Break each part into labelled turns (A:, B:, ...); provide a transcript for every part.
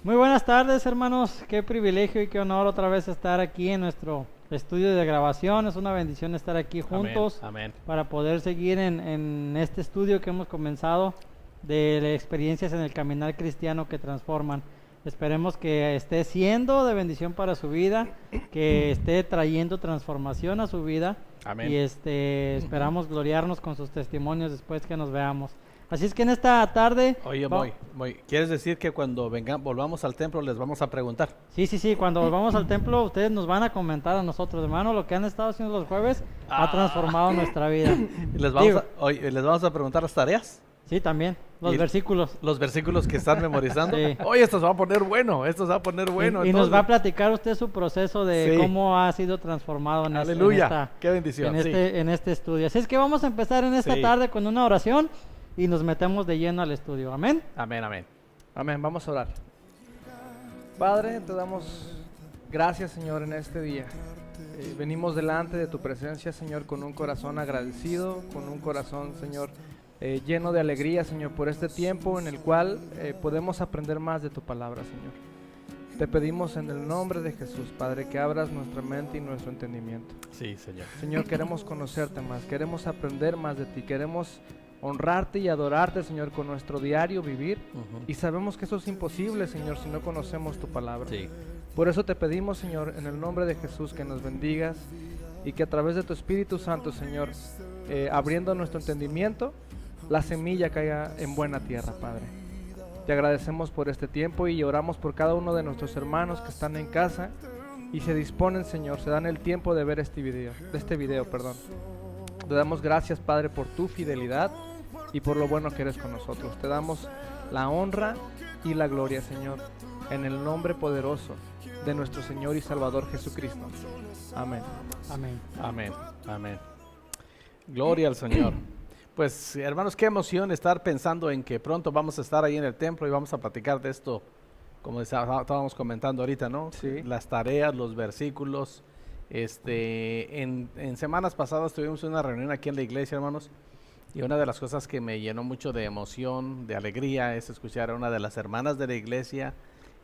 A: Muy buenas tardes, hermanos. Qué privilegio y qué honor otra vez estar aquí en nuestro estudio de grabación. Es una bendición estar aquí juntos
B: Amén.
A: para poder seguir en este estudio que hemos comenzado de las experiencias en el caminar cristiano que transforman. Esperemos que esté siendo de bendición para su vida, que esté trayendo transformación a su vida.
B: Amén.
A: Y esperamos gloriarnos con sus testimonios después que nos veamos. Así es que en esta tarde...
B: Oye, ¿quieres decir que cuando volvamos al templo les vamos a preguntar?
A: Sí, cuando volvamos al templo ustedes nos van a comentar a nosotros, hermano, lo que han estado haciendo los jueves ha transformado nuestra vida.
B: ¿Les vamos a preguntar las tareas?
A: Sí, también, los versículos.
B: Los versículos que están memorizando.
A: Sí.
B: Oye, esto se va a poner bueno,
A: Y nos va a platicar usted su proceso de cómo ha sido transformado en,
B: ¡Aleluya! ¡Qué bendición!
A: en este estudio. Así es que vamos a empezar en esta tarde con una oración y nos metemos de lleno al estudio. Amén.
B: Amén.
C: Vamos a orar. Padre, te damos gracias, Señor, en este día. Venimos delante de tu presencia, Señor, con un corazón agradecido, con un corazón, Señor, lleno de alegría, Señor, por este tiempo en el cual podemos aprender más de tu palabra, Señor. Te pedimos en el nombre de Jesús, Padre, que abras nuestra mente y nuestro entendimiento.
B: Sí, Señor.
C: Señor, queremos conocerte más, queremos aprender más de ti, queremos honrarte y adorarte, Señor, con nuestro diario vivir. Y sabemos que eso es imposible, Señor, si no conocemos tu palabra.
B: Sí.
C: Por eso te pedimos, Señor, en el nombre de Jesús, que nos bendigas y que a través de tu Espíritu Santo, Señor, abriendo nuestro entendimiento, la semilla caiga en buena tierra, Padre. Te agradecemos por este tiempo y oramos por cada uno de nuestros hermanos que están en casa y se disponen, Señor, se dan el tiempo de ver este video. Te damos gracias, Padre, por tu fidelidad y por lo bueno que eres con nosotros. Te damos la honra y la gloria, Señor, en el nombre poderoso de nuestro Señor y Salvador Jesucristo. Amén.
B: Amén. Gloria al Señor. Pues, hermanos, qué emoción estar pensando en que pronto vamos a estar ahí en el templo y vamos a platicar de esto, como estábamos comentando ahorita, ¿no?
C: Sí.
B: Las tareas, los versículos. En semanas pasadas tuvimos una reunión aquí en la iglesia, hermanos, y una de las cosas que me llenó mucho de emoción, de alegría, es escuchar a una de las hermanas de la iglesia,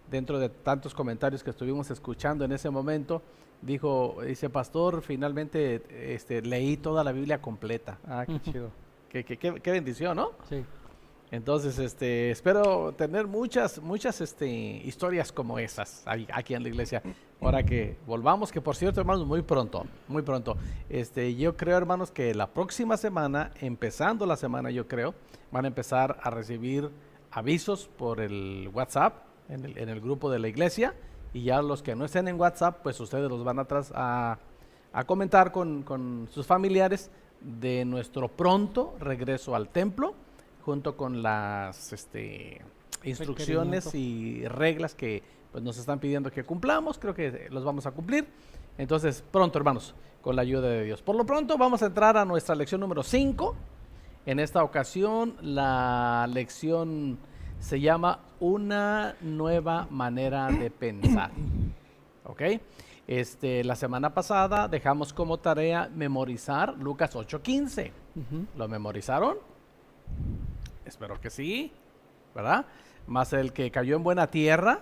B: dentro de tantos comentarios que estuvimos escuchando en ese momento, dice, pastor, finalmente leí toda la Biblia completa.
C: Qué chido.
B: Qué bendición, ¿no?
A: Sí.
B: Entonces, espero tener muchas historias como esas aquí en la iglesia. Ahora que volvamos, que por cierto, hermanos, muy pronto. Yo creo, hermanos, que la próxima semana, empezando la semana, yo creo, van a empezar a recibir avisos por el WhatsApp, en el grupo de la iglesia, y ya los que no estén en WhatsApp, pues ustedes los van a comentar con sus familiares de nuestro pronto regreso al templo, junto con las instrucciones y reglas que pues, nos están pidiendo que cumplamos. Creo que los vamos a cumplir. Entonces, pronto, hermanos, con la ayuda de Dios. Por lo pronto, vamos a entrar a nuestra lección número 5. En esta ocasión, la lección se llama Una nueva manera de pensar. ¿Ok? La semana pasada dejamos como tarea memorizar Lucas 8:15. ¿Lo memorizaron? Espero que sí, ¿verdad? Más el que cayó en buena tierra,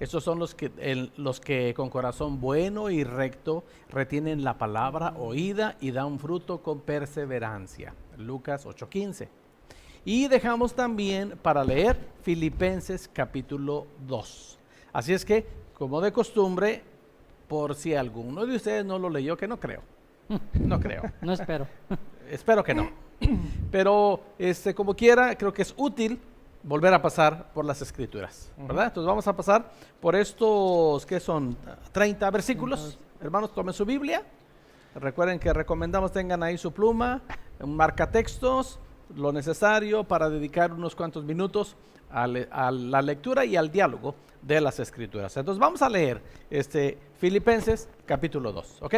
B: estos son los que con corazón bueno y recto retienen la palabra oída y dan fruto con perseverancia. Lucas 8:15. Y dejamos también para leer Filipenses capítulo 2. Así es que, como de costumbre, por si alguno de ustedes no lo leyó, que no creo. No creo.
A: No espero.
B: Espero que no. Pero como quiera, creo que es útil volver a pasar por las escrituras, ¿verdad? Entonces vamos a pasar por estos, que son 30 versículos. Hermanos, tomen su Biblia. Recuerden que recomendamos tengan ahí su pluma, un marcatextos, lo necesario para dedicar unos cuantos minutos a la lectura y al diálogo de las escrituras. Entonces vamos a leer Filipenses capítulo 2, ¿ok?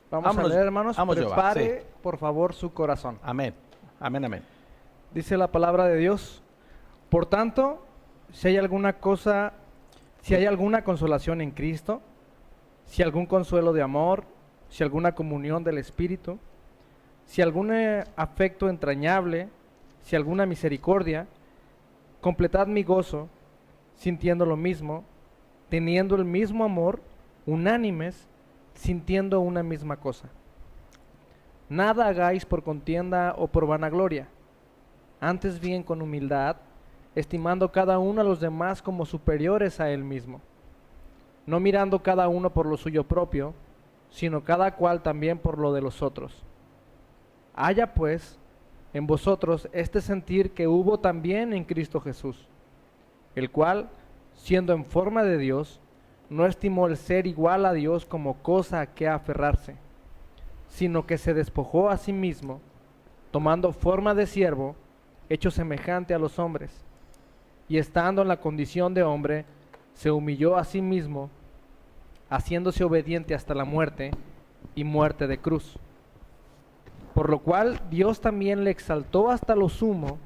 C: Vamos a leer, hermanos. Prepare,
B: sí,
C: por favor, su corazón.
B: Amén.
C: Dice la palabra de Dios: por tanto, si hay alguna consolación en Cristo, si algún consuelo de amor, si alguna comunión del Espíritu, si algún afecto entrañable, si alguna misericordia, completad mi gozo, sintiendo lo mismo, teniendo el mismo amor, unánimes, sintiendo una misma cosa. Nada hagáis por contienda o por vanagloria, antes bien con humildad, estimando cada uno a los demás como superiores a él mismo, no mirando cada uno por lo suyo propio, sino cada cual también por lo de los otros. Haya pues en vosotros este sentir que hubo también en Cristo Jesús, el cual, siendo en forma de Dios, no estimó el ser igual a Dios como cosa a que aferrarse, sino que se despojó a sí mismo, tomando forma de siervo, hecho semejante a los hombres, y estando en la condición de hombre, se humilló a sí mismo, haciéndose obediente hasta la muerte, y muerte de cruz. Por lo cual Dios también le exaltó hasta lo sumo,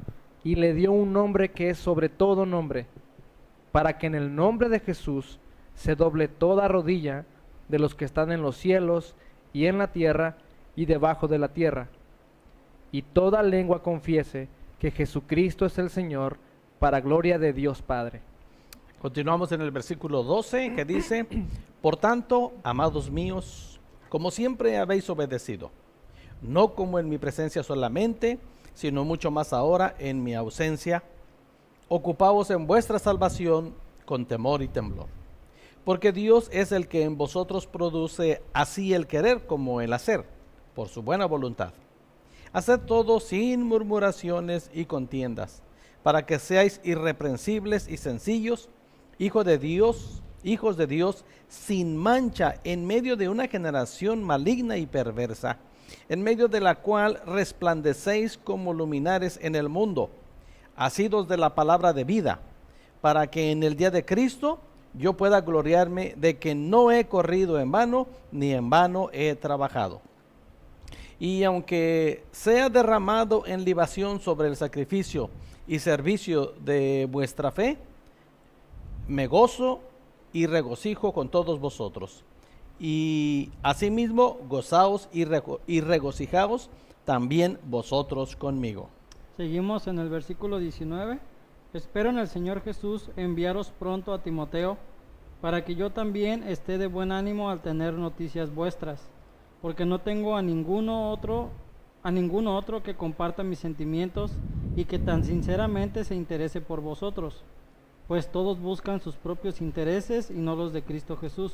C: y le dio un nombre que es sobre todo nombre, para que en el nombre de Jesús se doble toda rodilla de los que están en los cielos y en la tierra y debajo de la tierra, y toda lengua confiese que Jesucristo es el Señor, para gloria de Dios Padre.
B: Continuamos en el versículo 12 que dice: por tanto, amados míos, como siempre habéis obedecido, no como en mi presencia solamente, sino mucho más ahora en mi ausencia, ocupaos en vuestra salvación con temor y temblor. Porque Dios es el que en vosotros produce así el querer como el hacer, por su buena voluntad. Haced todo sin murmuraciones y contiendas, para que seáis irreprensibles y sencillos, hijos de Dios, sin mancha, en medio de una generación maligna y perversa, en medio de la cual resplandecéis como luminares en el mundo, asidos de la palabra de vida, para que en el día de Cristo yo pueda gloriarme de que no he corrido en vano, ni en vano he trabajado. Y aunque sea derramado en libación sobre el sacrificio y servicio de vuestra fe, me gozo y regocijo con todos vosotros. Y asimismo gozaos y regocijaos también vosotros conmigo.
A: Seguimos en el versículo 19. Espero en el Señor Jesús enviaros pronto a Timoteo, para que yo también esté de buen ánimo al tener noticias vuestras, porque no tengo a ninguno otro que comparta mis sentimientos y que tan sinceramente se interese por vosotros, pues todos buscan sus propios intereses y no los de Cristo Jesús.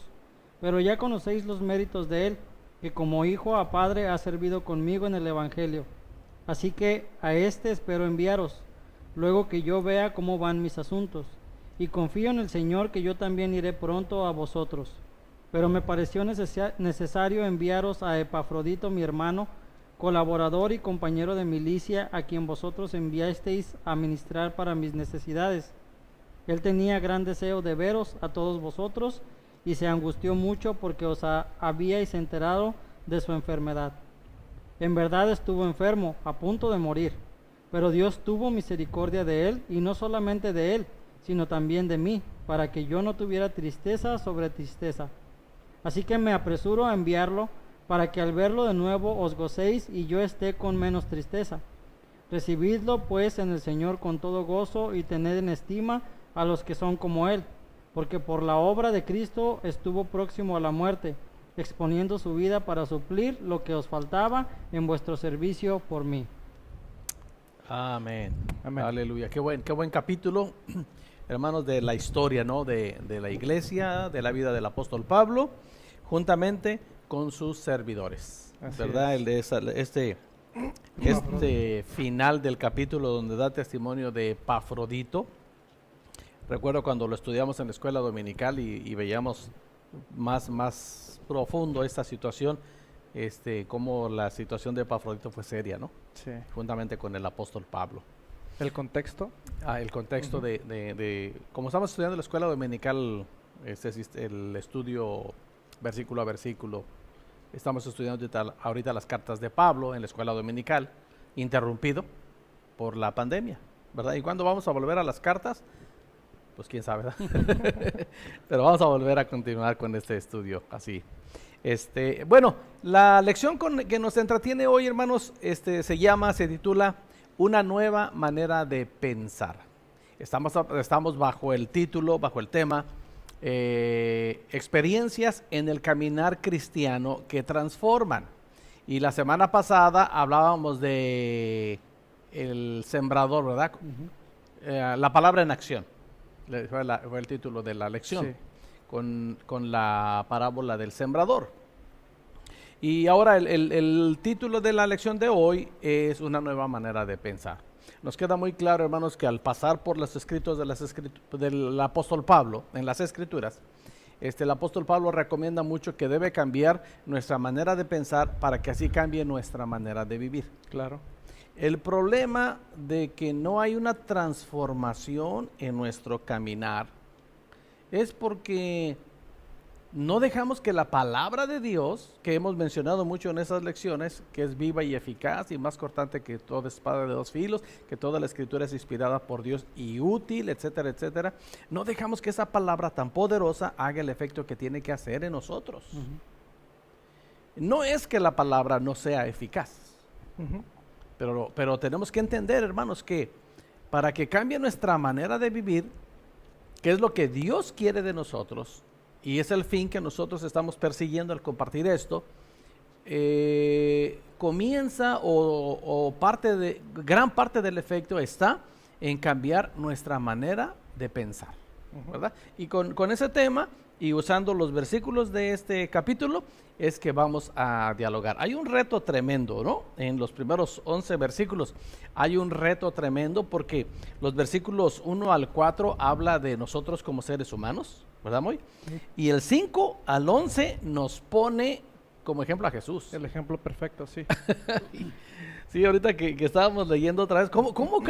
A: Pero ya conocéis los méritos de él, que como hijo a padre ha servido conmigo en el Evangelio. Así que a este espero enviaros, luego que yo vea cómo van mis asuntos, y confío en el Señor que yo también iré pronto a vosotros. Pero me pareció necesario enviaros a Epafrodito, mi hermano, colaborador y compañero de milicia, a quien vosotros enviasteis a ministrar para mis necesidades. Él tenía gran deseo de veros a todos vosotros, y se angustió mucho porque os habíais enterado de su enfermedad. En verdad estuvo enfermo, a punto de morir, pero Dios tuvo misericordia de él, y no solamente de él, sino también de mí, para que yo no tuviera tristeza sobre tristeza. Así que me apresuro a enviarlo, para que al verlo de nuevo os gocéis y yo esté con menos tristeza. Recibidlo pues en el Señor con todo gozo, y tened en estima a los que son como él, porque por la obra de Cristo estuvo próximo a la muerte, exponiendo su vida para suplir lo que os faltaba en vuestro servicio por mí.
B: Amén.
C: Amén.
B: Aleluya. Qué buen capítulo, hermanos, de la historia, ¿no? De la iglesia, de la vida del apóstol Pablo, juntamente con sus servidores.
C: Así
B: ¿Verdad?
C: es.
B: Este final del capítulo donde da testimonio de Epafrodito. Recuerdo cuando lo estudiamos en la escuela dominical y veíamos más profundo esta situación, cómo la situación de Epafrodito fue seria, ¿no?
C: Sí.
B: Juntamente con el apóstol Pablo.
C: ¿El contexto?
B: El contexto como estamos estudiando en la escuela dominical, el estudio versículo a versículo, estamos estudiando ahorita las cartas de Pablo en la escuela dominical, interrumpido por la pandemia, ¿verdad? ¿Y cuándo vamos a volver a las cartas? Pues quién sabe, ¿verdad? Pero vamos a volver a continuar con este estudio así. Bueno, la lección que nos entretiene hoy, hermanos, se titula Una nueva manera de pensar. Estamos bajo el título, bajo el tema, experiencias en el caminar cristiano que transforman. Y la semana pasada hablábamos de el sembrador, ¿verdad? La palabra en acción, fue el título de la lección,
C: Sí.
B: con la parábola del sembrador. Y ahora el título de la lección de hoy es una nueva manera de pensar. Nos queda muy claro, hermanos, que al pasar por los escritos del apóstol Pablo en las Escrituras, el apóstol Pablo recomienda mucho que debe cambiar nuestra manera de pensar para que así cambie nuestra manera de vivir.
C: Claro.
B: El problema de que no hay una transformación en nuestro caminar es porque no dejamos que la palabra de Dios, que hemos mencionado mucho en esas lecciones, que es viva y eficaz y más cortante que toda espada de dos filos, que toda la escritura es inspirada por Dios y útil, etcétera, etcétera, no dejamos que esa palabra tan poderosa haga el efecto que tiene que hacer en nosotros. No es que la palabra no sea eficaz, pero tenemos que entender, hermanos, que para que cambie nuestra manera de vivir, que es lo que Dios quiere de nosotros, y es el fin que nosotros estamos persiguiendo al compartir esto, comienza gran parte del efecto está en cambiar nuestra manera de pensar, ¿verdad? Y con ese tema y usando los versículos de este capítulo es que vamos a dialogar. Hay un reto tremendo, ¿no? En los primeros 11 versículos hay un reto tremendo porque los versículos 1 al 4 habla de nosotros como seres humanos, ¿verdad, Moy? Y el 5 al 11 nos pone como ejemplo a Jesús.
C: El ejemplo perfecto, sí.
B: Sí, ahorita que estábamos leyendo otra vez, ¿cómo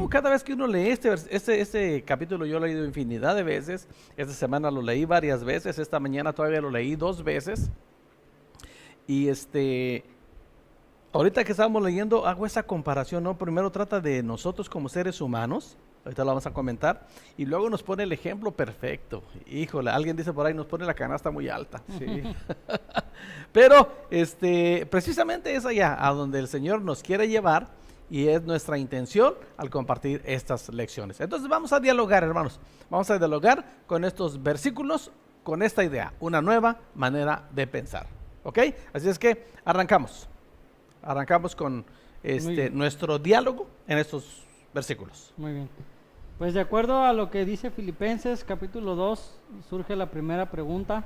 B: cada vez que uno lee este capítulo, yo lo he leído infinidad de veces, esta semana lo leí varias veces, esta mañana todavía lo leí 2 veces, y ahorita que estábamos leyendo hago esa comparación, ¿no? Primero trata de nosotros como seres humanos, ahorita lo vamos a comentar, y luego nos pone el ejemplo perfecto. Híjole, alguien dice por ahí, nos pone la canasta muy alta.
C: Sí.
B: Pero precisamente es allá a donde el Señor nos quiere llevar y es nuestra intención al compartir estas lecciones. Entonces vamos a dialogar, hermanos. Vamos a dialogar con estos versículos, con esta idea, una nueva manera de pensar. ¿Ok? Así es que arrancamos. Arrancamos con nuestro diálogo en estos versículos.
A: Muy bien. Pues de acuerdo a lo que dice Filipenses capítulo 2, surge la primera pregunta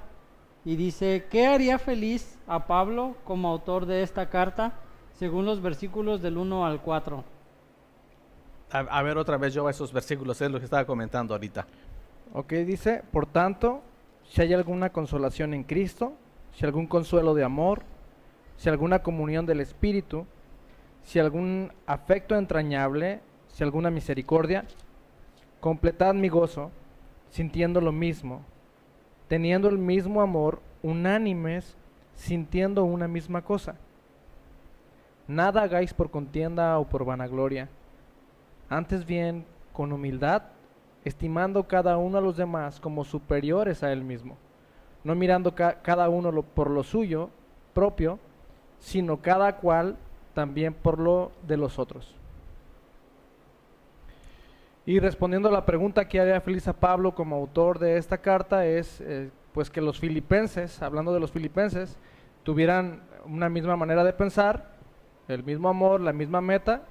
A: y dice, ¿qué haría feliz a Pablo como autor de esta carta según los versículos del 1 al 4?
B: A ver otra vez yo esos versículos, es lo que estaba comentando ahorita.
C: Ok, dice, por tanto, si hay alguna consolación en Cristo, si algún consuelo de amor, si alguna comunión del Espíritu, si algún afecto entrañable, si alguna misericordia, completad mi gozo, sintiendo lo mismo, teniendo el mismo amor, unánimes, sintiendo una misma cosa. Nada hagáis por contienda o por vanagloria, antes bien con humildad, estimando cada uno a los demás como superiores a él mismo, no mirando cada uno por lo suyo propio, sino cada cual también por lo de los otros. Y respondiendo a la pregunta que haría feliz a Pablo como autor de esta carta es pues que los filipenses, hablando de los filipenses, tuvieran una misma manera de pensar, el mismo amor, la misma meta,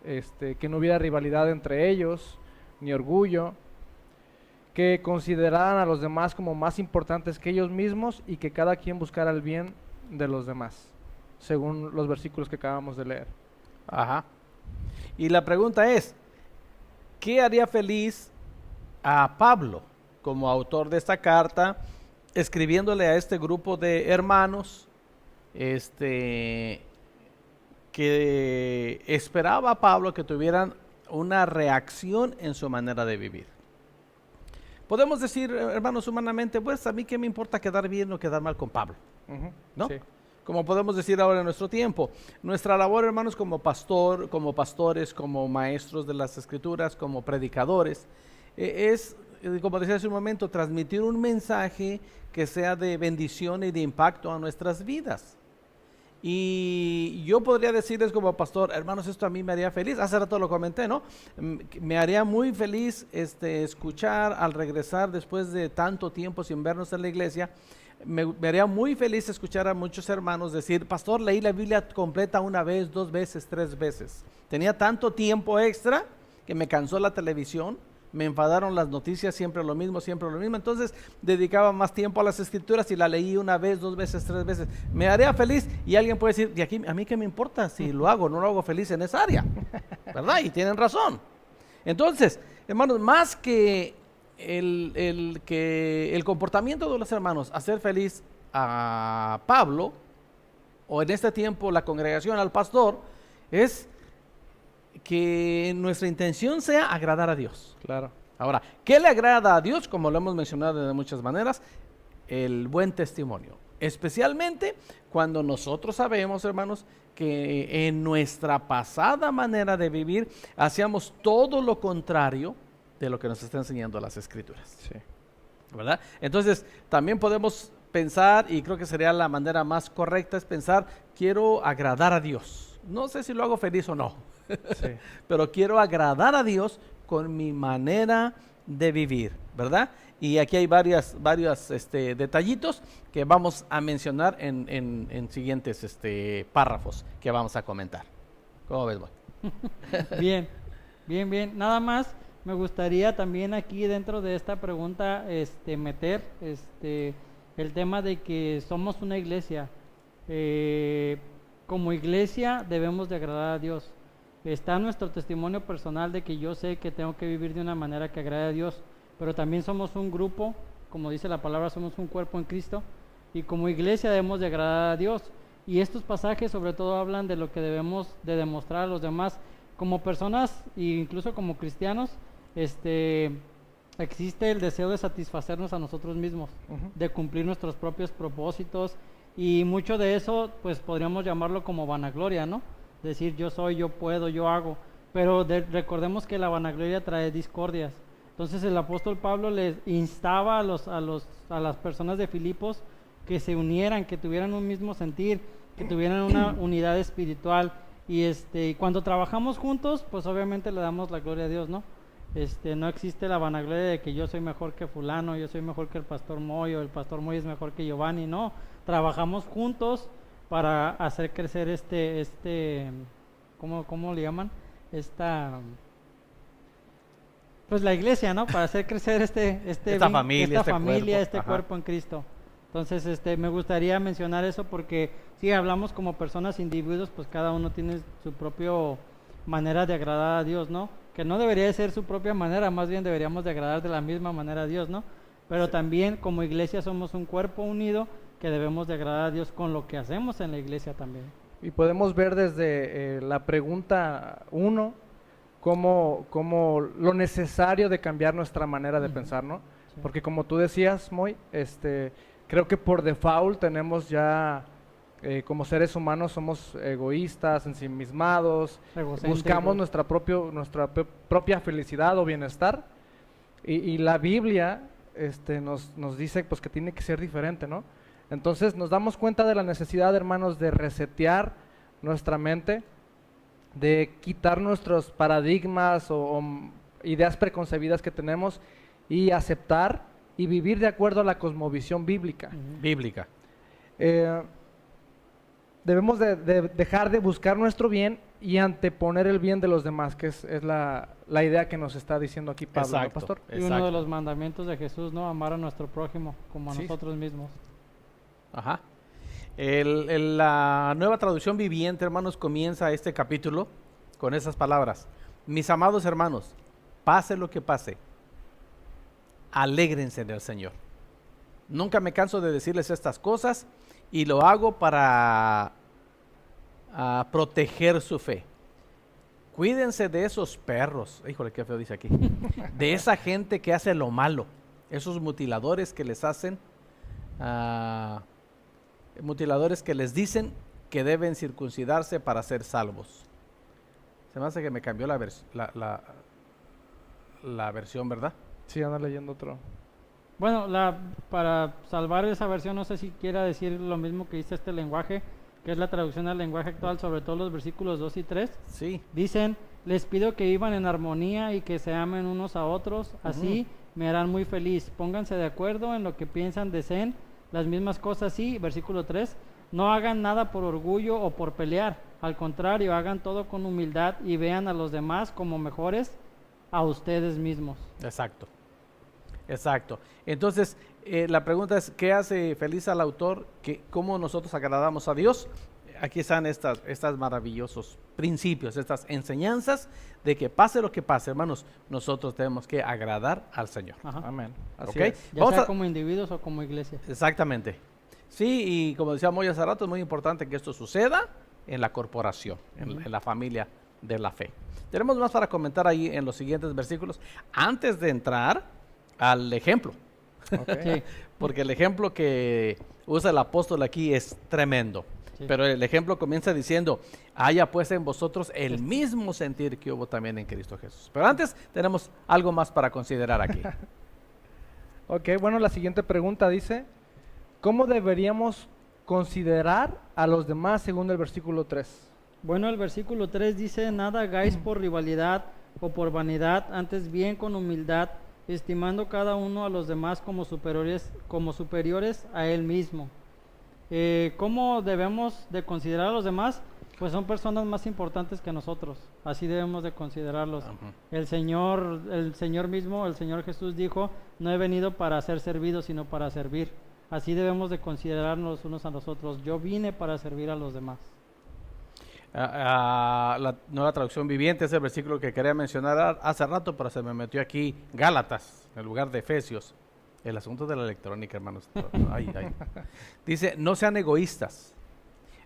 C: que no hubiera rivalidad entre ellos, ni orgullo, que consideraran a los demás como más importantes que ellos mismos y que cada quien buscara el bien de los demás, según los versículos que acabamos de leer.
B: Ajá. Y la pregunta es, ¿qué haría feliz a Pablo como autor de esta carta, escribiéndole a este grupo de hermanos, que esperaba a Pablo que tuvieran una reacción en su manera de vivir? Podemos decir, hermanos, humanamente, pues a mí qué me importa quedar bien o quedar mal con Pablo, ¿no?
C: Sí.
B: Como podemos decir ahora en nuestro tiempo. Nuestra labor, hermanos, como pastores, como maestros de las Escrituras, como predicadores, es, como decía hace un momento, transmitir un mensaje que sea de bendición y de impacto a nuestras vidas. Y yo podría decirles como pastor, hermanos, esto a mí me haría feliz. Hace rato lo comenté, ¿no? Me haría muy feliz escuchar al regresar después de tanto tiempo sin vernos en la iglesia. Me haría muy feliz escuchar a muchos hermanos decir, pastor, leí la Biblia completa una vez, 2 veces, 3 veces. Tenía tanto tiempo extra que me cansó la televisión. Me enfadaron las noticias, siempre lo mismo, entonces dedicaba más tiempo a las escrituras y la leí 1 vez, 2 veces, 3 veces. Me haría feliz y alguien puede decir, de aquí, ¿a mí qué me importa si lo hago? No lo hago feliz en esa área, ¿verdad? Y tienen razón. Entonces, hermanos, más que el comportamiento de los hermanos, hacer feliz a Pablo, o en este tiempo la congregación al pastor, es que nuestra intención sea agradar a Dios.
C: Claro.
B: Ahora, ¿qué le agrada a Dios? Como lo hemos mencionado de muchas maneras, el buen testimonio. Especialmente cuando nosotros sabemos, hermanos, que en nuestra pasada manera de vivir hacíamos todo lo contrario de lo que nos está enseñando las Escrituras.
C: Sí.
B: ¿Verdad? Entonces, también podemos pensar, y creo que sería la manera más correcta, es pensar, quiero agradar a Dios. No sé si lo hago feliz o no.
C: Sí.
B: Pero quiero agradar a Dios con mi manera de vivir, ¿verdad? Y aquí hay varios detallitos que vamos a mencionar en siguientes párrafos que vamos a comentar. ¿Cómo ves, Boy?
A: Bien, bien, bien. Nada más me gustaría también aquí dentro de esta pregunta meter el tema de que somos una iglesia. Como iglesia debemos de agradar a Dios. Está nuestro testimonio personal de que yo sé que tengo que vivir de una manera que agrade a Dios, pero también somos un grupo, como dice la palabra, somos un cuerpo en Cristo, y como iglesia debemos de agradar a Dios. Y estos pasajes sobre todo hablan de lo que debemos de demostrar a los demás como personas e incluso como cristianos. Existe el deseo de satisfacernos a nosotros mismos, de cumplir nuestros propios propósitos, y mucho de eso pues podríamos llamarlo como vanagloria, ¿no? Decir yo soy, yo puedo, yo hago, pero recordemos que la vanagloria trae discordias. Entonces el apóstol Pablo les instaba a las personas de Filipos que se unieran, que tuvieran un mismo sentir, que tuvieran una unidad espiritual, y cuando trabajamos juntos pues obviamente le damos la gloria a Dios, ¿no? No existe la vanagloria de que yo soy mejor que fulano, yo soy mejor que el pastor Moy, o el pastor Moy es mejor que Giovanni. No, trabajamos juntos para hacer crecer ¿cómo le llaman? Pues la iglesia, ¿no? Para hacer crecer esta familia, este cuerpo en Cristo. Entonces, me gustaría mencionar eso porque si hablamos como personas, individuos, pues cada uno tiene su propia manera de agradar a Dios, ¿no? Que no debería de ser su propia manera, más bien deberíamos de agradar de la misma manera a Dios, ¿no? Pero también como iglesia somos un cuerpo unido que debemos de agradar a Dios con lo que hacemos en la iglesia también.
C: Y podemos ver desde la pregunta 1 como lo necesario de cambiar nuestra manera de pensar, ¿no? Sí. Porque como tú decías, Moy, creo que por default tenemos ya, como seres humanos, somos egoístas, ensimismados, buscamos nuestra propia felicidad o bienestar, y la Biblia nos dice pues que tiene que ser diferente, ¿no? Entonces nos damos cuenta de la necesidad, hermanos, de resetear nuestra mente, de quitar nuestros paradigmas o ideas preconcebidas que tenemos y aceptar y vivir de acuerdo a la cosmovisión bíblica.
B: Bíblica.
C: Debemos de dejar de buscar nuestro bien y anteponer el bien de los demás, que es la idea que nos está diciendo aquí Pablo,
B: exacto,
C: ¿no, pastor?
A: Y uno de los mandamientos de Jesús, ¿no? Amar a nuestro prójimo como a nosotros mismos.
B: Ajá. La Nueva Traducción Viviente, hermanos, comienza este capítulo con esas palabras. Mis amados hermanos, pase lo que pase, alégrense en el Señor. Nunca me canso de decirles estas cosas y lo hago para proteger su fe. Cuídense de esos perros, híjole, qué feo dice aquí, de esa gente que hace lo malo, esos mutiladores que les hacen, mutiladores que les dicen que deben circuncidarse para ser salvos. Se me hace que me cambió la versión, ¿verdad?
C: Sí, anda leyendo otro.
A: Bueno, para salvar esa versión, no sé si quiera decir lo mismo que dice este lenguaje, que es la traducción al lenguaje actual, sobre todo los versículos 2 y 3,
B: Sí.
A: dicen, les pido que vivan en armonía y que se amen unos a otros, así me harán muy feliz. Pónganse de acuerdo en lo que piensan, deseen las mismas cosas y, versículo 3, no hagan nada por orgullo o por pelear, al contrario, hagan todo con humildad y vean a los demás como mejores a ustedes mismos.
B: Exacto. Exacto. Entonces, la pregunta es, ¿qué hace feliz al autor? ¿Cómo nosotros agradamos a Dios? Aquí están estas maravillosos principios, estas enseñanzas de que pase lo que pase, hermanos, nosotros tenemos que agradar al Señor.
A: Ajá.
C: Amén. Así
B: ¿Ok?
C: es.
A: Ya
B: Vamos
A: sea
B: a-
A: como individuos o como iglesia.
B: Exactamente. Sí, y como decía Moy hace rato, es muy importante que esto suceda en la corporación, en la familia de la fe. Tenemos más para comentar ahí en los siguientes versículos, antes de entrar al ejemplo.
C: Ok.
A: Sí,
B: Porque el ejemplo que usa el apóstol aquí es tremendo.
A: Sí.
B: Pero el ejemplo comienza diciendo, haya pues en vosotros el mismo sentir que hubo también en Cristo Jesús. Pero antes tenemos algo más para considerar aquí.
C: Ok, bueno, la siguiente pregunta dice, ¿cómo deberíamos considerar a los demás según el versículo 3?
A: Bueno, el versículo 3 dice, nada hagáis por rivalidad o por vanidad, antes bien con humildad, estimando cada uno a los demás como superiores a él mismo. ¿Cómo debemos de considerar a los demás? Pues son personas más importantes que nosotros, así debemos de considerarlos.
B: Ujú.
A: El Señor mismo, el Señor Jesús dijo, no he venido para ser servido, sino para servir. Así debemos de considerarnos unos a los otros. Yo vine para servir a los demás.
B: La nueva traducción viviente es el versículo que quería mencionar hace rato, pero se me metió aquí Gálatas, en lugar de Efesios. El asunto de la electrónica, hermanos. Ay, ay. Dice, no sean egoístas,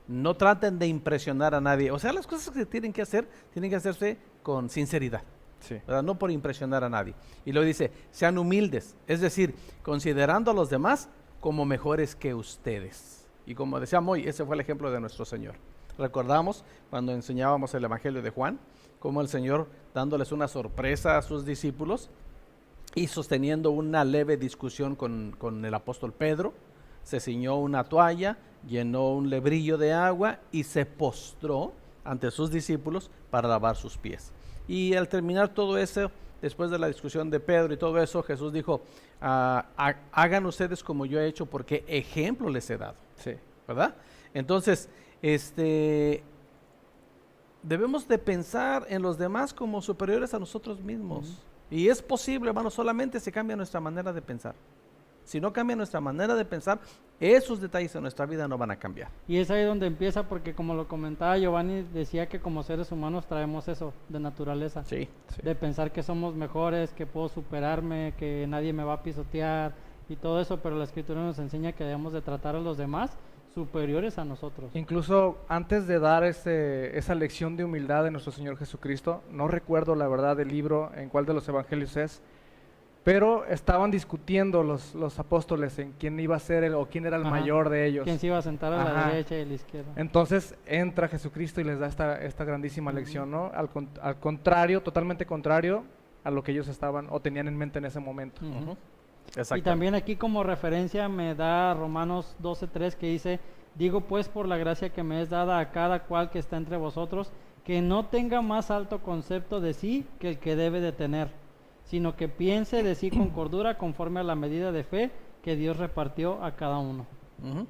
B: no traten de impresionar a nadie. O sea, las cosas que tienen que hacer, tienen que hacerse con sinceridad,
C: Sí.
B: ¿verdad? No por impresionar a nadie. Y luego dice, sean humildes, es decir, considerando a los demás como mejores que ustedes. Y como decía Moy, ese fue el ejemplo de nuestro Señor. Recordamos cuando enseñábamos el Evangelio de Juan, como el Señor, dándoles una sorpresa a sus discípulos y sosteniendo una leve discusión con el apóstol Pedro, se ciñó una toalla, llenó un lebrillo de agua y se postró ante sus discípulos para lavar sus pies. Y al terminar todo eso, después de la discusión de Pedro y todo eso, Jesús dijo, hagan ustedes como yo he hecho porque ejemplo les he dado.
C: Sí.
B: ¿Verdad? Entonces, debemos de pensar en los demás como superiores a nosotros mismos. Y es posible, hermano, solamente si cambia nuestra manera de pensar. Si no cambia nuestra manera de pensar, esos detalles en nuestra vida no van a cambiar.
A: Y es ahí donde empieza, porque como lo comentaba Giovanni, decía que como seres humanos traemos eso de naturaleza.
B: Sí.
C: Sí.
A: De pensar que somos mejores, que puedo superarme, que nadie me va a pisotear y todo eso, pero la Escritura nos enseña que debemos de tratar a los demás superiores a nosotros.
C: Incluso antes de dar esa lección de humildad de nuestro Señor Jesucristo, no recuerdo la verdad del libro en cuál de los evangelios es, pero estaban discutiendo los apóstoles en quién iba a ser o quién era el
A: Ajá.
C: mayor de ellos.
A: ¿Quién se iba a sentar a la
C: Ajá.
A: derecha y a la izquierda?
C: Entonces entra Jesucristo y les da esta grandísima lección, ¿no? Al contrario, totalmente contrario a lo que ellos estaban o tenían en mente en ese momento.
A: Ujú.
B: Exacto.
A: Y también aquí como referencia me da Romanos 12:3 que dice, digo pues por la gracia que me es dada a cada cual que está entre vosotros, que no tenga más alto concepto de sí que el que debe de tener, sino que piense de sí con cordura conforme a la medida de fe que Dios repartió a cada uno.
B: Ujú.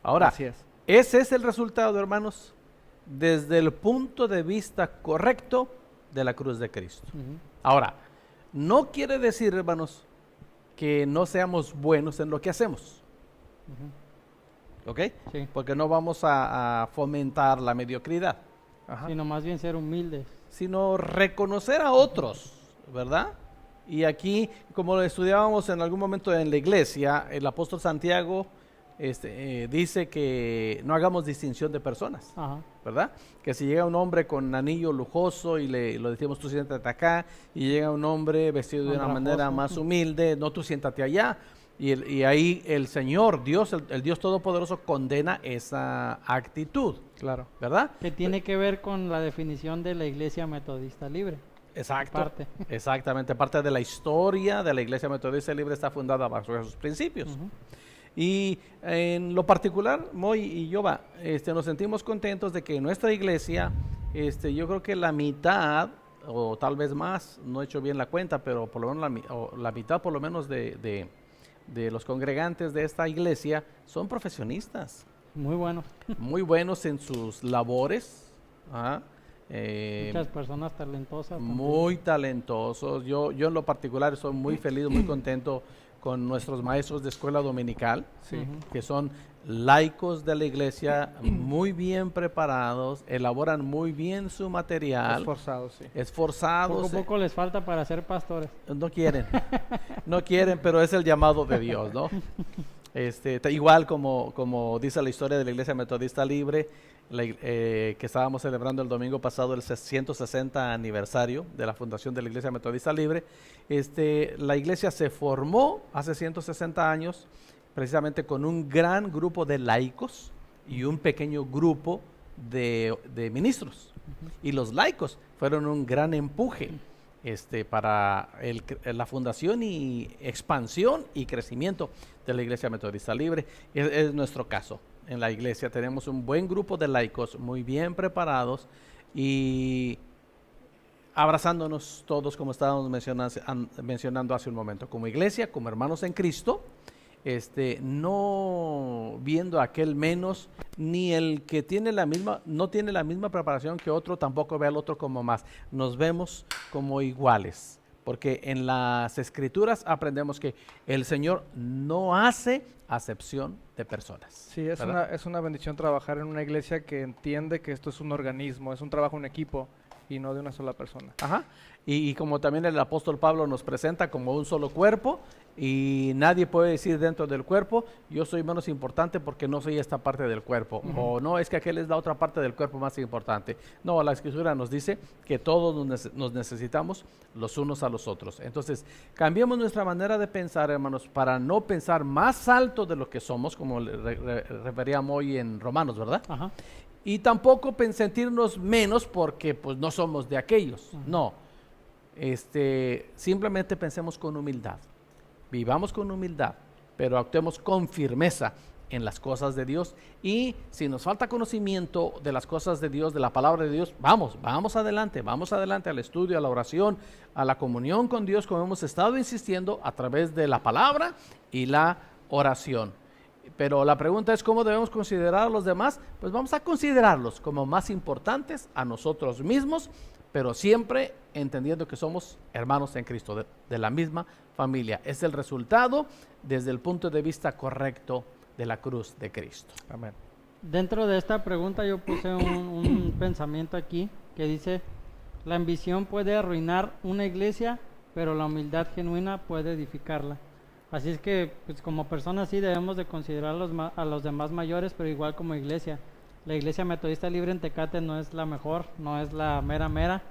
B: Ahora,
C: Así es.
B: ese es el resultado, hermanos, desde el punto de vista correcto de la cruz de Cristo.
A: Ujú.
B: Ahora, no quiere decir, hermanos, que no seamos buenos en lo que hacemos,
A: Ujú.
B: ¿ok?
A: Sí,
B: Porque no vamos a fomentar la mediocridad,
C: Ajá.
A: sino más bien ser humildes.
B: sino reconocer a otros, ¿verdad? Y aquí, como lo estudiábamos en algún momento en la iglesia, el apóstol Santiago dice que no hagamos distinción de personas,
A: Ajá.
B: ¿verdad? Que si llega un hombre con anillo lujoso y lo decimos tú siéntate acá, y llega un hombre vestido de una
A: Andrajoso.
B: manera más humilde, no tú siéntate allá. Y ahí el Señor, Dios, el Dios Todopoderoso condena esa actitud,
C: Claro.
B: ¿verdad?
A: Que tiene que ver con la definición de la Iglesia Metodista Libre.
B: Exacto.
A: Parte.
B: Exactamente, parte de la historia de la Iglesia Metodista Libre está fundada bajo esos principios.
A: Ujú.
B: Y en lo particular, Moy y Yoba, nos sentimos contentos de que nuestra iglesia, yo creo que la mitad, o tal vez más, no he hecho bien la cuenta, pero por lo menos la mitad por lo menos de los congregantes de esta iglesia son profesionistas.
A: Muy bueno.
B: Muy buenos en sus labores. ¿Ah?
A: Muchas personas talentosas. También.
B: Muy talentosos. Yo en lo particular estoy muy feliz, muy contento con nuestros maestros de escuela dominical,
C: Sí.
B: que son laicos de la iglesia, muy bien preparados, elaboran muy bien su material.
C: Esforzados, sí.
B: Esforzados.
A: Poco a poco les falta para ser pastores.
B: No quieren, no quieren, pero es el llamado de Dios, ¿no? Igual como dice la historia de la Iglesia Metodista Libre, que estábamos celebrando el domingo pasado el 160 aniversario de la fundación de la Iglesia Metodista Libre. La iglesia se formó hace 160 años precisamente con un gran grupo de laicos y un pequeño grupo de ministros. Y los laicos fueron un gran empuje para la fundación y expansión y crecimiento de la Iglesia Metodista Libre. Es nuestro caso. En la iglesia tenemos un buen grupo de laicos muy bien preparados y abrazándonos todos, como estábamos mencionando hace un momento, como iglesia, como hermanos en Cristo, no viendo a aquel menos, ni el que no tiene la misma preparación que otro, tampoco ve al otro como más. Nos vemos como iguales, porque en las Escrituras aprendemos que el Señor no hace acepción de personas.
C: Sí, es una bendición trabajar en una iglesia que entiende que esto es un organismo, es un trabajo en equipo y no de una sola persona.
B: Ajá. Y como también el apóstol Pablo nos presenta como un solo cuerpo, y nadie puede decir dentro del cuerpo, yo soy menos importante porque no soy esta parte del cuerpo, o no, es que aquel es la otra parte del cuerpo más importante. No, la Escritura nos dice que todos nos necesitamos los unos a los otros. Entonces, cambiemos nuestra manera de pensar, hermanos, para no pensar más alto de lo que somos, como referíamos hoy en Romanos, ¿verdad?
A: Ajá.
B: Y tampoco sentirnos menos porque pues no somos de aquellos. No. Simplemente pensemos con humildad. Vivamos con humildad, pero actuemos con firmeza en las cosas de Dios. Y si nos falta conocimiento de las cosas de Dios, de la palabra de Dios, vamos adelante al estudio, a la oración, a la comunión con Dios, como hemos estado insistiendo a través de la palabra y la oración. Pero la pregunta es, ¿cómo debemos considerar a los demás? Pues vamos a considerarlos como más importantes a nosotros mismos, pero siempre entendiendo que somos hermanos en Cristo, de la misma familia. Es el resultado desde el punto de vista correcto de la cruz de Cristo.
C: Amén.
A: Dentro de esta pregunta yo puse un pensamiento aquí que dice, la ambición puede arruinar una iglesia, pero la humildad genuina puede edificarla. Así es que, pues, como personas sí debemos de considerar a los demás mayores, pero igual como iglesia. La Iglesia Metodista Libre en Tecate no es la mejor, no es la mera,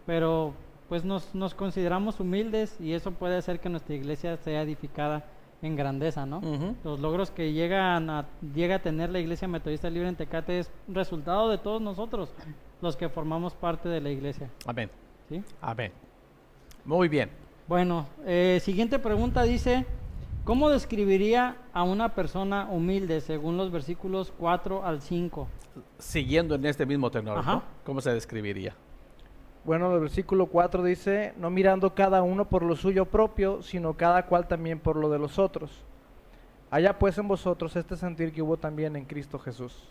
A: pero pues nos consideramos humildes y eso puede hacer que nuestra iglesia sea edificada en grandeza, ¿no? Los logros que llega a tener la Iglesia Metodista Libre en Tecate es resultado de todos nosotros, los que formamos parte de la iglesia.
B: Amén.
A: ¿Sí?
B: Amén. Muy bien.
A: Bueno, siguiente pregunta dice, ¿cómo describiría a una persona humilde según los versículos 4 al 5?
B: Siguiendo en este mismo tenor,
A: Ajá.
B: ¿no? ¿Cómo se describiría?
C: Bueno, el versículo 4 dice, no mirando cada uno por lo suyo propio, sino cada cual también por lo de los otros. Haya pues en vosotros este sentir que hubo también en Cristo Jesús.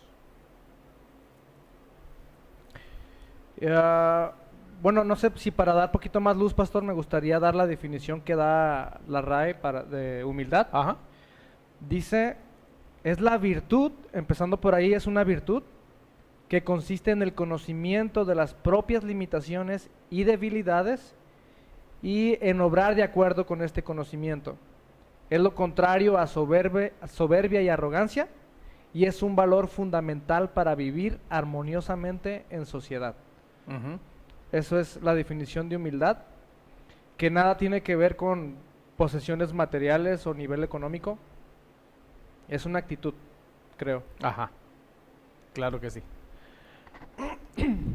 C: Bueno, no sé si para dar poquito más luz, pastor, me gustaría dar la definición que da la RAE de humildad.
B: Ajá.
C: Dice, es la virtud, empezando por ahí, es una virtud que consiste en el conocimiento de las propias limitaciones y debilidades y en obrar de acuerdo con este conocimiento. Es lo contrario a soberbia y arrogancia y es un valor fundamental para vivir armoniosamente en sociedad. Eso es la definición de humildad, que nada tiene que ver con posesiones materiales o nivel económico. Es una actitud, creo.
B: Ajá. Claro que sí.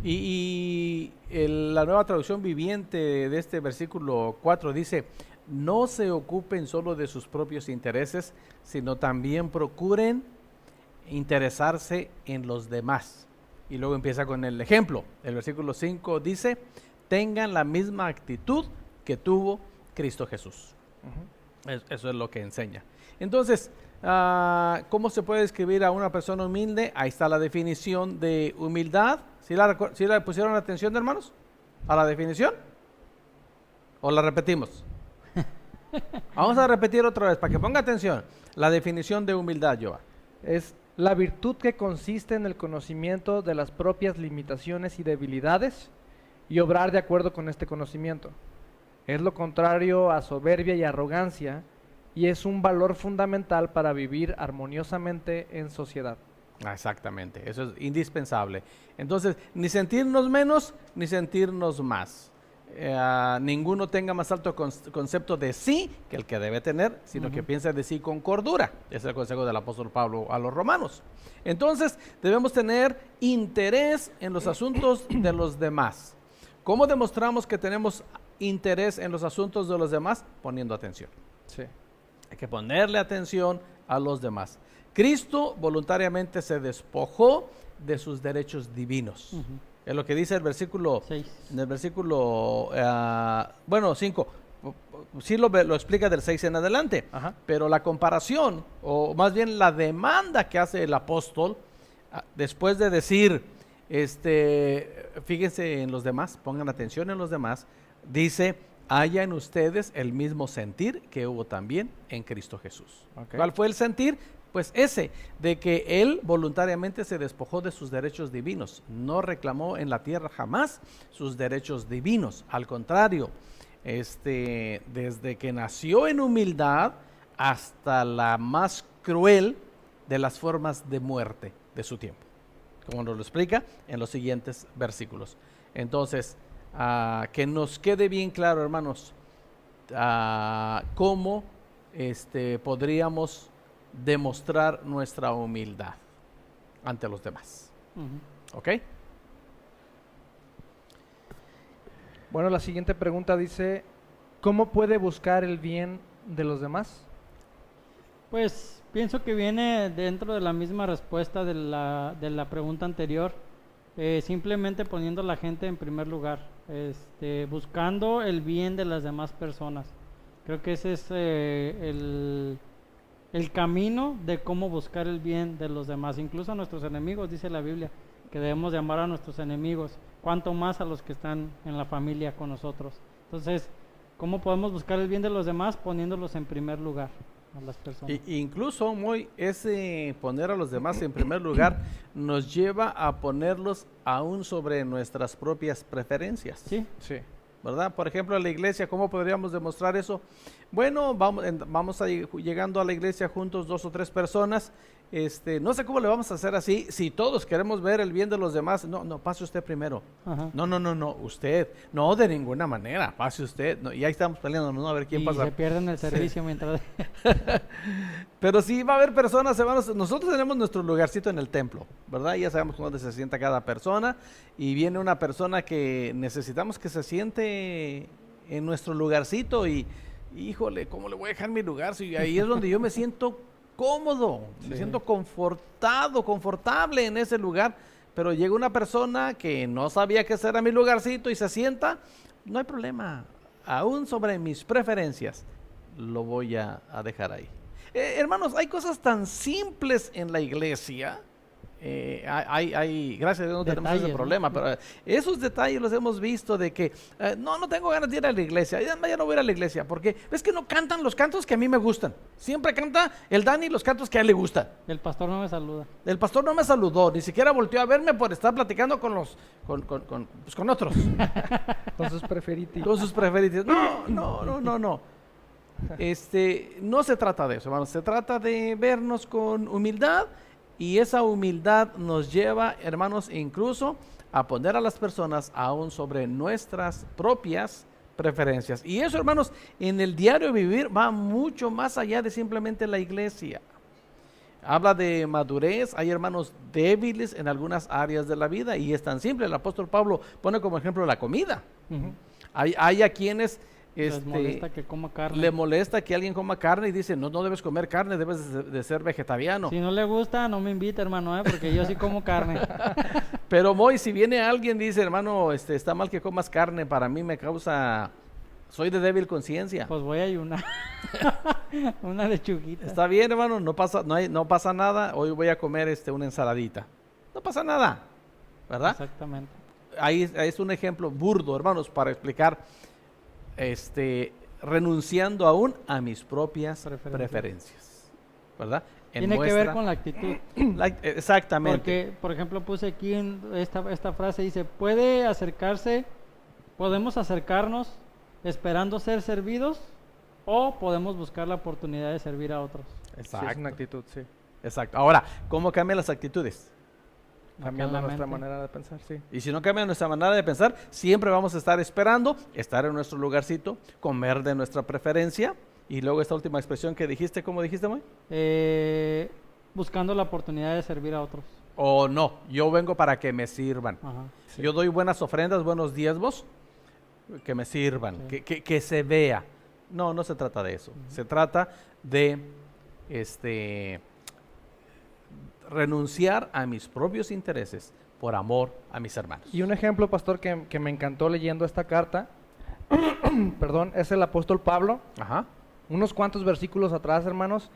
B: Y la nueva traducción viviente de este versículo 4 dice, no se ocupen solo de sus propios intereses, sino también procuren interesarse en los demás. Y luego empieza con el ejemplo. El versículo 5 dice, tengan la misma actitud que tuvo Cristo Jesús. Eso es lo que enseña. Entonces, ¿cómo se puede describir a una persona humilde? Ahí está la definición de humildad. ¿Sí la pusieron atención, hermanos? ¿A la definición? ¿O la repetimos? Vamos a repetir otra vez para que ponga atención. La definición de humildad, Joa.
C: Es la virtud que consiste en el conocimiento de las propias limitaciones y debilidades y obrar de acuerdo con este conocimiento. Es lo contrario a soberbia y arrogancia y es un valor fundamental para vivir armoniosamente en sociedad.
B: Exactamente, eso es indispensable. Entonces, ni sentirnos menos, ni sentirnos más. Ninguno tenga más alto concepto de sí que el que debe tener, sino que piense de sí con cordura. Ese es el consejo del apóstol Pablo a los romanos. Entonces, debemos tener interés en los asuntos de los demás. ¿Cómo demostramos que tenemos interés en los asuntos de los demás? Poniendo atención.
C: Sí.
B: Hay que ponerle atención a los demás. Cristo voluntariamente se despojó de sus derechos divinos. Es lo que dice el versículo 6. En el versículo 5. Sí lo explica del 6 en adelante. Pero la comparación, o más bien la demanda que hace el apóstol, después de decir, fíjense en los demás, pongan atención en los demás, dice, haya en ustedes el mismo sentir que hubo también en Cristo Jesús. ¿Cuál fue el sentir? Pues ese, de que Él voluntariamente se despojó de sus derechos divinos. No reclamó en la tierra jamás sus derechos divinos. Al contrario, desde que nació en humildad hasta la más cruel de las formas de muerte de su tiempo. Como nos lo explica en los siguientes versículos. Entonces, que nos quede bien claro, hermanos, cómo podríamos demostrar nuestra humildad ante los demás. ¿Ok?
C: Bueno, la siguiente pregunta dice, ¿cómo puede buscar el bien de los demás?
A: Pues pienso que viene dentro de la misma respuesta de la pregunta anterior, simplemente poniendo a la gente en primer lugar, buscando el bien de las demás personas. Creo que ese es el camino de cómo buscar el bien de los demás, incluso a nuestros enemigos. Dice la Biblia que debemos de amar a nuestros enemigos, cuanto más a los que están en la familia con nosotros. Entonces, ¿cómo podemos buscar el bien de los demás? Poniéndolos en primer lugar a las personas.
B: Incluso, ese poner a los demás en primer lugar nos lleva a ponerlos aún sobre nuestras propias preferencias.
A: Sí.
B: ¿Verdad? Por ejemplo, en la iglesia, ¿cómo podríamos demostrar eso? Bueno, vamos llegando a la iglesia juntos 2 o 3 personas. No sé cómo le vamos a hacer así. Si todos queremos ver el bien de los demás, no, pase usted primero. No, usted. No, de ninguna manera, pase usted. No, y ahí estamos peleando, ¿no? A ver quién pasa.
A: Y se pierden el servicio mientras...
B: Pero sí va a haber personas, hermanos, nosotros tenemos nuestro lugarcito en el templo, ¿verdad? Ya sabemos dónde se sienta cada persona, y viene una persona que necesitamos que se siente en nuestro lugarcito, y híjole, ¿cómo le voy a dejar mi lugar? Si ahí es donde yo me siento cómodo, me siento confortable en ese lugar, pero llega una persona que no sabía que ese era mi lugarcito y se sienta, no hay problema, aún sobre mis preferencias, lo voy a dejar ahí. Hermanos, hay cosas tan simples en la iglesia. Gracias a Dios no tenemos ese problema, pero esos detalles los hemos visto de que no tengo ganas de ir a la iglesia, ya no voy a ir a la iglesia, porque es que no cantan los cantos que a mí me gustan. Siempre canta el Dani los cantos que a él le gustan.
A: El pastor no me saluda.
B: El pastor no me saludó, ni siquiera volteó a verme por estar platicando con otros.
C: Con sus preferitis.
B: Con sus preferitis. No. No se trata de eso, hermanos. Se trata de vernos con humildad, y esa humildad nos lleva, hermanos, incluso a poner a las personas aún sobre nuestras propias preferencias. Y eso, hermanos, en el diario vivir va mucho más allá de simplemente la iglesia. Habla de madurez. Hay hermanos débiles en algunas áreas de la vida, y es tan simple. El apóstol Pablo pone como ejemplo la comida. Hay a quienes
A: Les molesta que coma carne.
B: le molesta que alguien coma carne y dice, no, no debes comer carne, debes de ser vegetariano.
A: Si no le gusta, no me invita, hermano, porque yo sí como carne.
B: Pero Moy, si viene alguien y dice, hermano, está mal que comas carne, para mí me causa, soy de débil conciencia.
A: Pues voy a ayunar. Una lechuguita.
B: Está bien, hermano, no pasa nada, hoy voy a comer una ensaladita. No pasa nada, ¿verdad?
A: Exactamente.
B: Ahí es un ejemplo burdo, hermanos, para explicar, renunciando aún a mis propias preferencias, ¿verdad?
A: Tiene que ver con la actitud.
B: Exactamente.
A: Porque, por ejemplo, puse aquí en esta frase, dice, podemos acercarnos esperando ser servidos o podemos buscar la oportunidad de servir a otros.
B: Exacto.
C: Sí, es una actitud, sí.
B: Exacto. Ahora, ¿cómo cambian las actitudes?
C: Cambiando
A: la
C: nuestra
A: mente.
C: manera de pensar, sí.
B: Y si no cambia nuestra manera de pensar, siempre vamos a estar esperando, estar en nuestro lugarcito, comer de nuestra preferencia. Y luego esta última expresión que dijiste, ¿cómo dijiste, Moy?
A: Buscando la oportunidad de servir a otros.
B: O no, yo vengo para que me sirvan.
A: Ajá.
C: Sí.
B: Yo doy buenas ofrendas, buenos diezmos, que me sirvan,
A: Sí.
B: que se vea. No, no se trata de eso. Se trata de renunciar a mis propios intereses por amor a mis hermanos.
C: Y un ejemplo, pastor, que me encantó leyendo esta carta, perdón, es el apóstol Pablo,
B: Ajá.
C: unos cuantos versículos atrás, hermanos,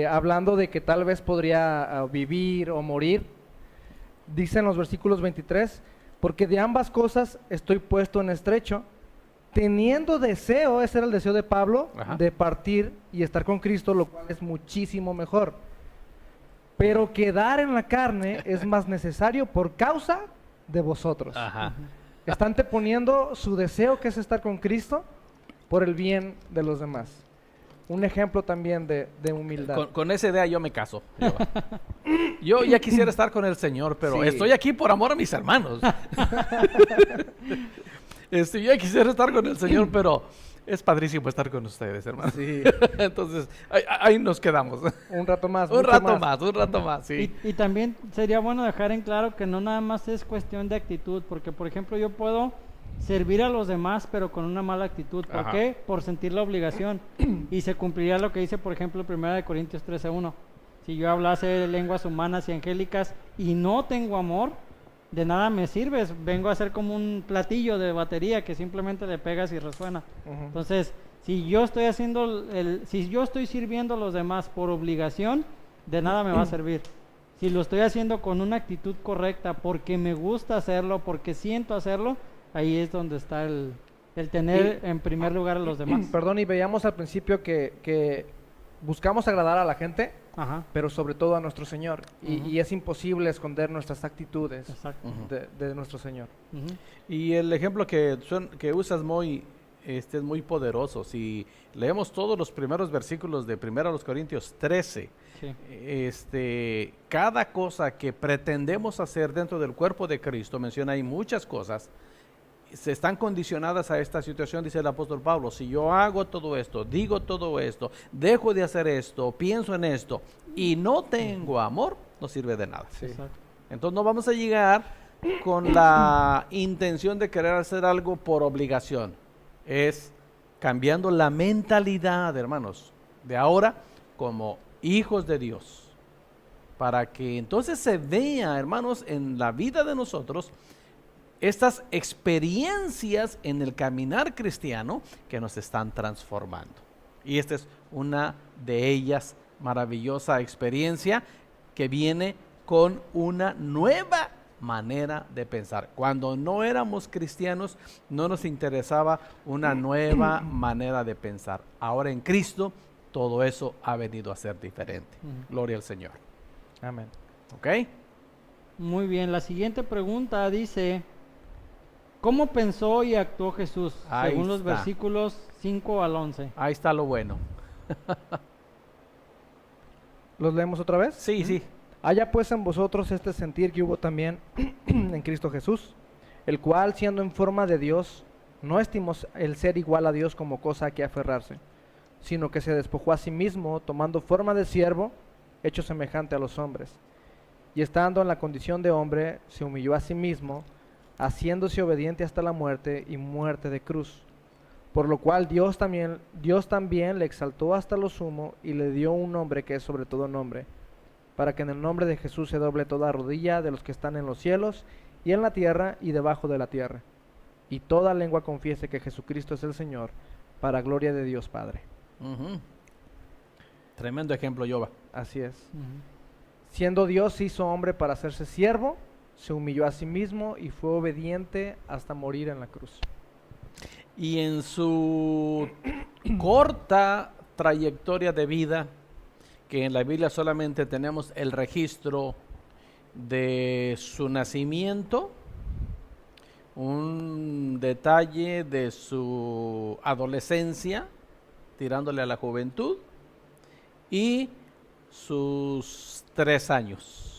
C: hablando de que tal vez podría vivir o morir. Dice en los versículos 23, porque de ambas cosas estoy puesto en estrecho, teniendo deseo, ese era el deseo de Pablo,
B: Ajá.
C: de partir y estar con Cristo, lo cual es muchísimo mejor. Pero quedar en la carne es más necesario por causa de vosotros.
B: Ajá.
C: Están anteponiendo su deseo, que es estar con Cristo, por el bien de los demás. Un ejemplo también de humildad.
B: Con esa idea yo me caso. Yo ya quisiera estar con el Señor, pero
C: Sí.
B: estoy aquí por amor a mis hermanos. Yo ya quisiera estar con el Señor, pero es padrísimo estar con ustedes, hermanos.
C: Sí,
B: Entonces, ahí nos quedamos.
C: un rato más.
B: Un
C: mucho
B: rato más, sí.
A: Y también sería bueno dejar en claro que no nada más es cuestión de actitud, porque por ejemplo yo puedo servir a los demás pero con una mala actitud. ¿Por
B: Ajá.
A: qué? Por sentir la obligación. Y se cumpliría lo que dice por ejemplo 1 Corintios 13:1. Si yo hablase lenguas humanas y angélicas y no tengo amor, de nada me sirves. Vengo a ser como un platillo de batería que simplemente le pegas y resuena.
C: Ujú.
A: Entonces, si yo estoy sirviendo a los demás por obligación, de nada me va a servir. Si lo estoy haciendo con una actitud correcta, porque me gusta hacerlo, porque siento hacerlo, ahí es donde está el tener en primer lugar a los demás.
C: Perdón, y veíamos al principio que buscamos agradar a la gente,
A: Ajá,
C: pero sobre todo a nuestro Señor.
A: Ujú.
C: Y es imposible esconder nuestras actitudes
A: exacto.
B: Ujú.
C: de nuestro Señor.
A: Ujú.
B: Y el ejemplo que usas, Moy, es muy poderoso. Si leemos todos los primeros versículos de 1 Corintios 13,
A: Sí.
B: cada cosa que pretendemos hacer dentro del cuerpo de Cristo, menciona ahí muchas cosas, se están condicionadas a esta situación, dice el apóstol Pablo. Si yo hago todo esto, digo todo esto, dejo de hacer esto, pienso en esto y no tengo amor, no sirve de nada.
C: Sí.
A: Exacto.
B: Entonces no vamos a llegar con la intención de querer hacer algo por obligación. Es cambiando la mentalidad, hermanos, de ahora como hijos de Dios. Para que entonces se vea, hermanos, en la vida de nosotros estas experiencias en el caminar cristiano que nos están transformando. Y esta es una de ellas, maravillosa experiencia que viene con una nueva manera de pensar. Cuando no éramos cristianos, no nos interesaba una nueva manera de pensar. Ahora en Cristo, todo eso ha venido a ser diferente.
A: Ujú.
B: Gloria al Señor.
C: Amén.
B: ¿Ok?
A: Muy bien, la siguiente pregunta dice, ¿cómo pensó y actuó Jesús?
B: Ahí
A: Según los
B: está.
A: versículos 5 al 11.
B: Ahí está lo bueno.
C: ¿Los leemos otra vez?
B: Sí, sí.
C: Haya pues en vosotros este sentir que hubo también en Cristo Jesús, el cual, siendo en forma de Dios, no estimó el ser igual a Dios como cosa a que aferrarse, sino que se despojó a sí mismo, tomando forma de siervo, hecho semejante a los hombres. Y estando en la condición de hombre, se humilló a sí mismo, haciéndose obediente hasta la muerte y muerte de cruz. Por lo cual Dios también le exaltó hasta lo sumo y le dio un nombre que es sobre todo nombre, para que en el nombre de Jesús se doble toda rodilla de los que están en los cielos y en la tierra y debajo de la tierra, y toda lengua confiese que Jesucristo es el Señor, para gloria de Dios Padre.
B: Ujú. Tremendo ejemplo, Yoba.
C: Así es.
A: Ujú.
C: Siendo Dios, se hizo hombre para hacerse siervo, se humilló a sí mismo y fue obediente hasta morir en la cruz.
B: Y en su corta trayectoria de vida, que en la Biblia solamente tenemos el registro de su nacimiento, un detalle de su adolescencia, tirándole a la juventud, y sus 3 años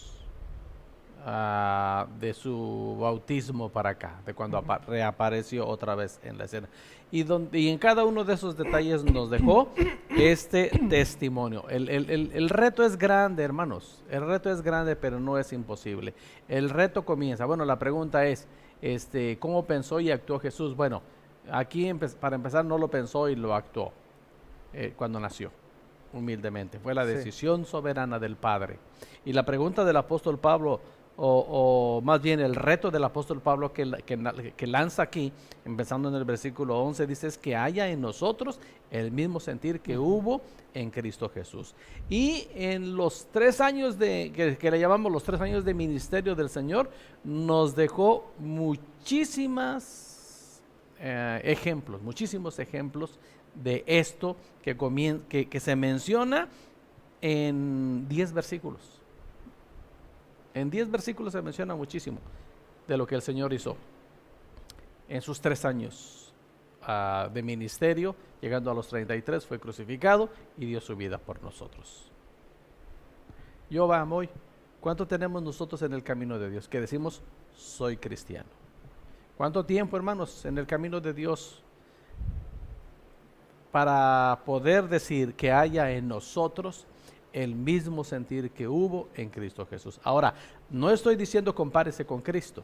B: de su bautismo para acá, de cuando reapareció otra vez en la escena. Y en cada uno de esos detalles nos dejó este testimonio. El reto es grande, hermanos. El reto es grande, pero no es imposible. El reto comienza. Bueno, la pregunta es, ¿cómo pensó y actuó Jesús? Bueno, aquí para empezar no lo pensó y lo actuó cuando nació, humildemente. Fue la decisión soberana del Padre. Y la pregunta del apóstol Pablo, o más bien el reto del apóstol Pablo que lanza aquí, empezando en el versículo 11, dice es que haya en nosotros el mismo sentir que hubo en Cristo Jesús. Y en los 3 años que le llamamos los 3 años de ministerio del Señor, nos dejó muchísimos ejemplos de esto que se menciona en 10 versículos. En 10 versículos se menciona muchísimo de lo que el Señor hizo en sus 3 años de ministerio. Llegando a los 33 fue crucificado y dio su vida por nosotros. Moy, ¿cuánto tenemos nosotros en el camino de Dios? Que decimos, soy cristiano. ¿Cuánto tiempo, hermanos, en el camino de Dios para poder decir que haya en nosotros el mismo sentir que hubo en Cristo Jesús? Ahora, no estoy diciendo compárese con Cristo.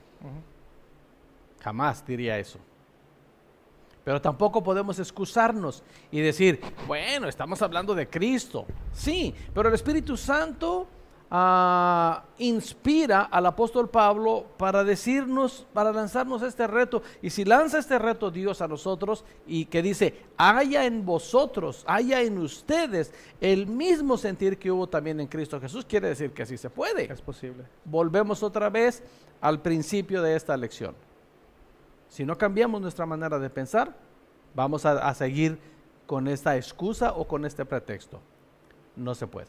B: Jamás diría eso. Pero tampoco podemos excusarnos y decir, bueno, estamos hablando de Cristo. Sí, pero el Espíritu Santo inspira al apóstol Pablo para decirnos, para lanzarnos este reto. Y si lanza este reto Dios a nosotros y que dice, haya en vosotros, haya en ustedes el mismo sentir que hubo también en Cristo Jesús, quiere decir que así se puede.
C: Es posible.
B: Volvemos otra vez al principio de esta lección. Si no cambiamos nuestra manera de pensar, vamos a seguir con esta excusa o con este pretexto. No se puede,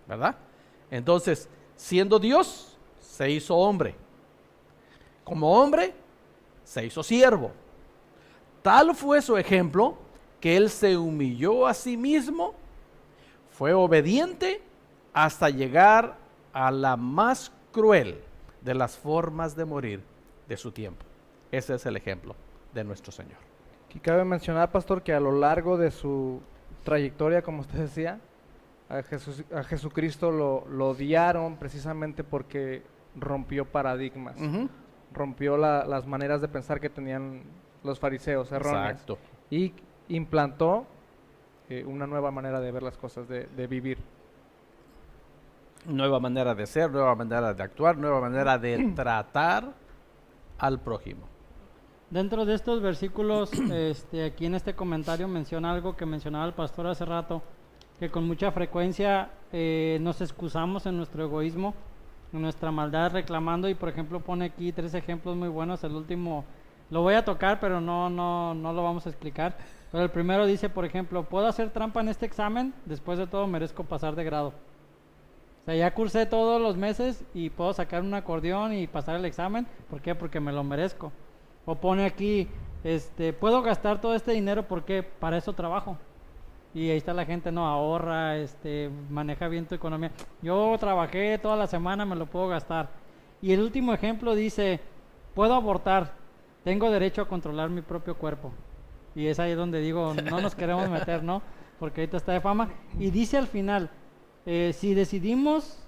B: ¿verdad? Entonces, siendo Dios, se hizo hombre. Como hombre, se hizo siervo. Tal fue su ejemplo que Él se humilló a sí mismo, fue obediente hasta llegar a la más cruel de las formas de morir de su tiempo. Ese es el ejemplo de nuestro Señor.
C: Aquí cabe mencionar, pastor, que a lo largo de su trayectoria, como usted decía, a Jesucristo lo odiaron precisamente porque rompió paradigmas, rompió las maneras de pensar que tenían los fariseos erróneas.
B: Exacto.
C: Y implantó una nueva manera de ver las cosas, de vivir.
B: Nueva manera de ser, nueva manera de actuar, nueva manera de tratar al prójimo.
A: Dentro de estos versículos, aquí en este comentario menciona algo que mencionaba el pastor hace rato, que con mucha frecuencia nos excusamos en nuestro egoísmo, en nuestra maldad, reclamando, y por ejemplo pone aquí 3 ejemplos muy buenos. El último lo voy a tocar, pero no lo vamos a explicar. Pero el primero dice, por ejemplo, ¿puedo hacer trampa en este examen? Después de todo merezco pasar de grado. O sea, ya cursé todos los meses y puedo sacar un acordeón y pasar el examen. ¿Por qué? Porque me lo merezco. O pone aquí, ¿puedo gastar todo este dinero? Porque para eso trabajo. Y ahí está la gente, no ahorra, maneja bien tu economía. Yo trabajé toda la semana, me lo puedo gastar. Y el último ejemplo dice, puedo abortar, tengo derecho a controlar mi propio cuerpo. Y es ahí donde digo, no nos queremos meter, ¿no? Porque ahorita está de fama. Y dice al final, si decimos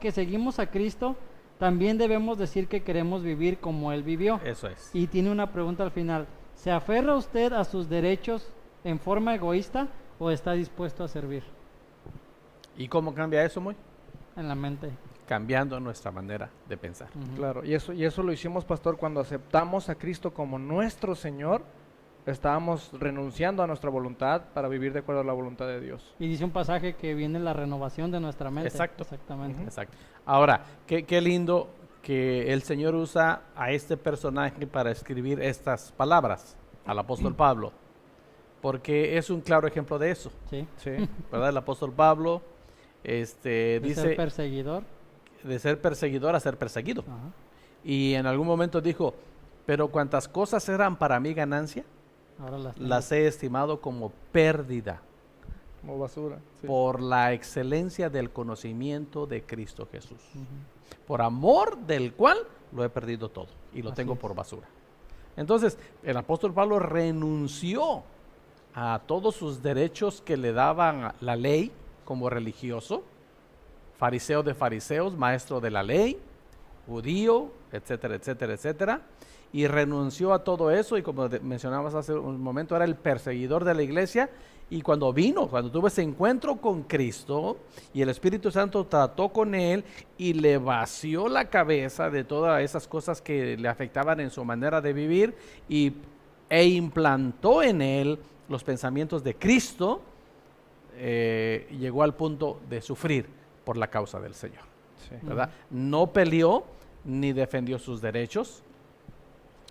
A: que seguimos a Cristo, también debemos decir que queremos vivir como Él vivió.
B: Eso es.
A: Y tiene una pregunta al final. ¿Se aferra usted a sus derechos en forma egoísta o está dispuesto a servir?
B: ¿Y cómo cambia eso, Moy?
A: En la mente.
B: Cambiando nuestra manera de pensar.
A: Ujú.
C: Claro, y eso lo hicimos, pastor, cuando aceptamos a Cristo como nuestro Señor. Estábamos renunciando a nuestra voluntad para vivir de acuerdo a la voluntad de Dios.
A: Y dice un pasaje que viene la renovación de nuestra mente.
B: Exacto.
A: Exactamente.
B: Exacto. Ahora, qué lindo que el Señor usa a este personaje para escribir estas palabras, al apóstol Pablo, porque es un claro ejemplo de eso,
A: Sí.
C: Sí.
B: ¿verdad? El apóstol Pablo
A: De
B: dice
A: ser perseguidor.
B: de ser perseguidor a ser perseguido.
A: Ajá.
B: Y en algún momento dijo, pero cuantas cosas eran para mí ganancia,
A: Ahora las tengo.
B: las he estimado como pérdida
C: Como basura. Sí.
B: por la excelencia del conocimiento de Cristo Jesús,
A: Ujú.
B: por amor del cual lo he perdido todo y lo
A: Así
B: tengo
A: es.
B: por basura. Entonces, el apóstol Pablo renunció a todos sus derechos que le daban la ley como religioso, fariseo de fariseos, maestro de la ley, judío, etcétera, etcétera, etcétera, y renunció a todo eso y como mencionabas hace un momento, era el perseguidor de la iglesia. Y cuando tuvo ese encuentro con Cristo y el Espíritu Santo trató con él y le vació la cabeza de todas esas cosas que le afectaban en su manera de vivir e implantó en él los pensamientos de Cristo, llegó al punto de sufrir por la causa del Señor,
C: Sí.
B: ¿verdad? No peleó ni defendió sus derechos,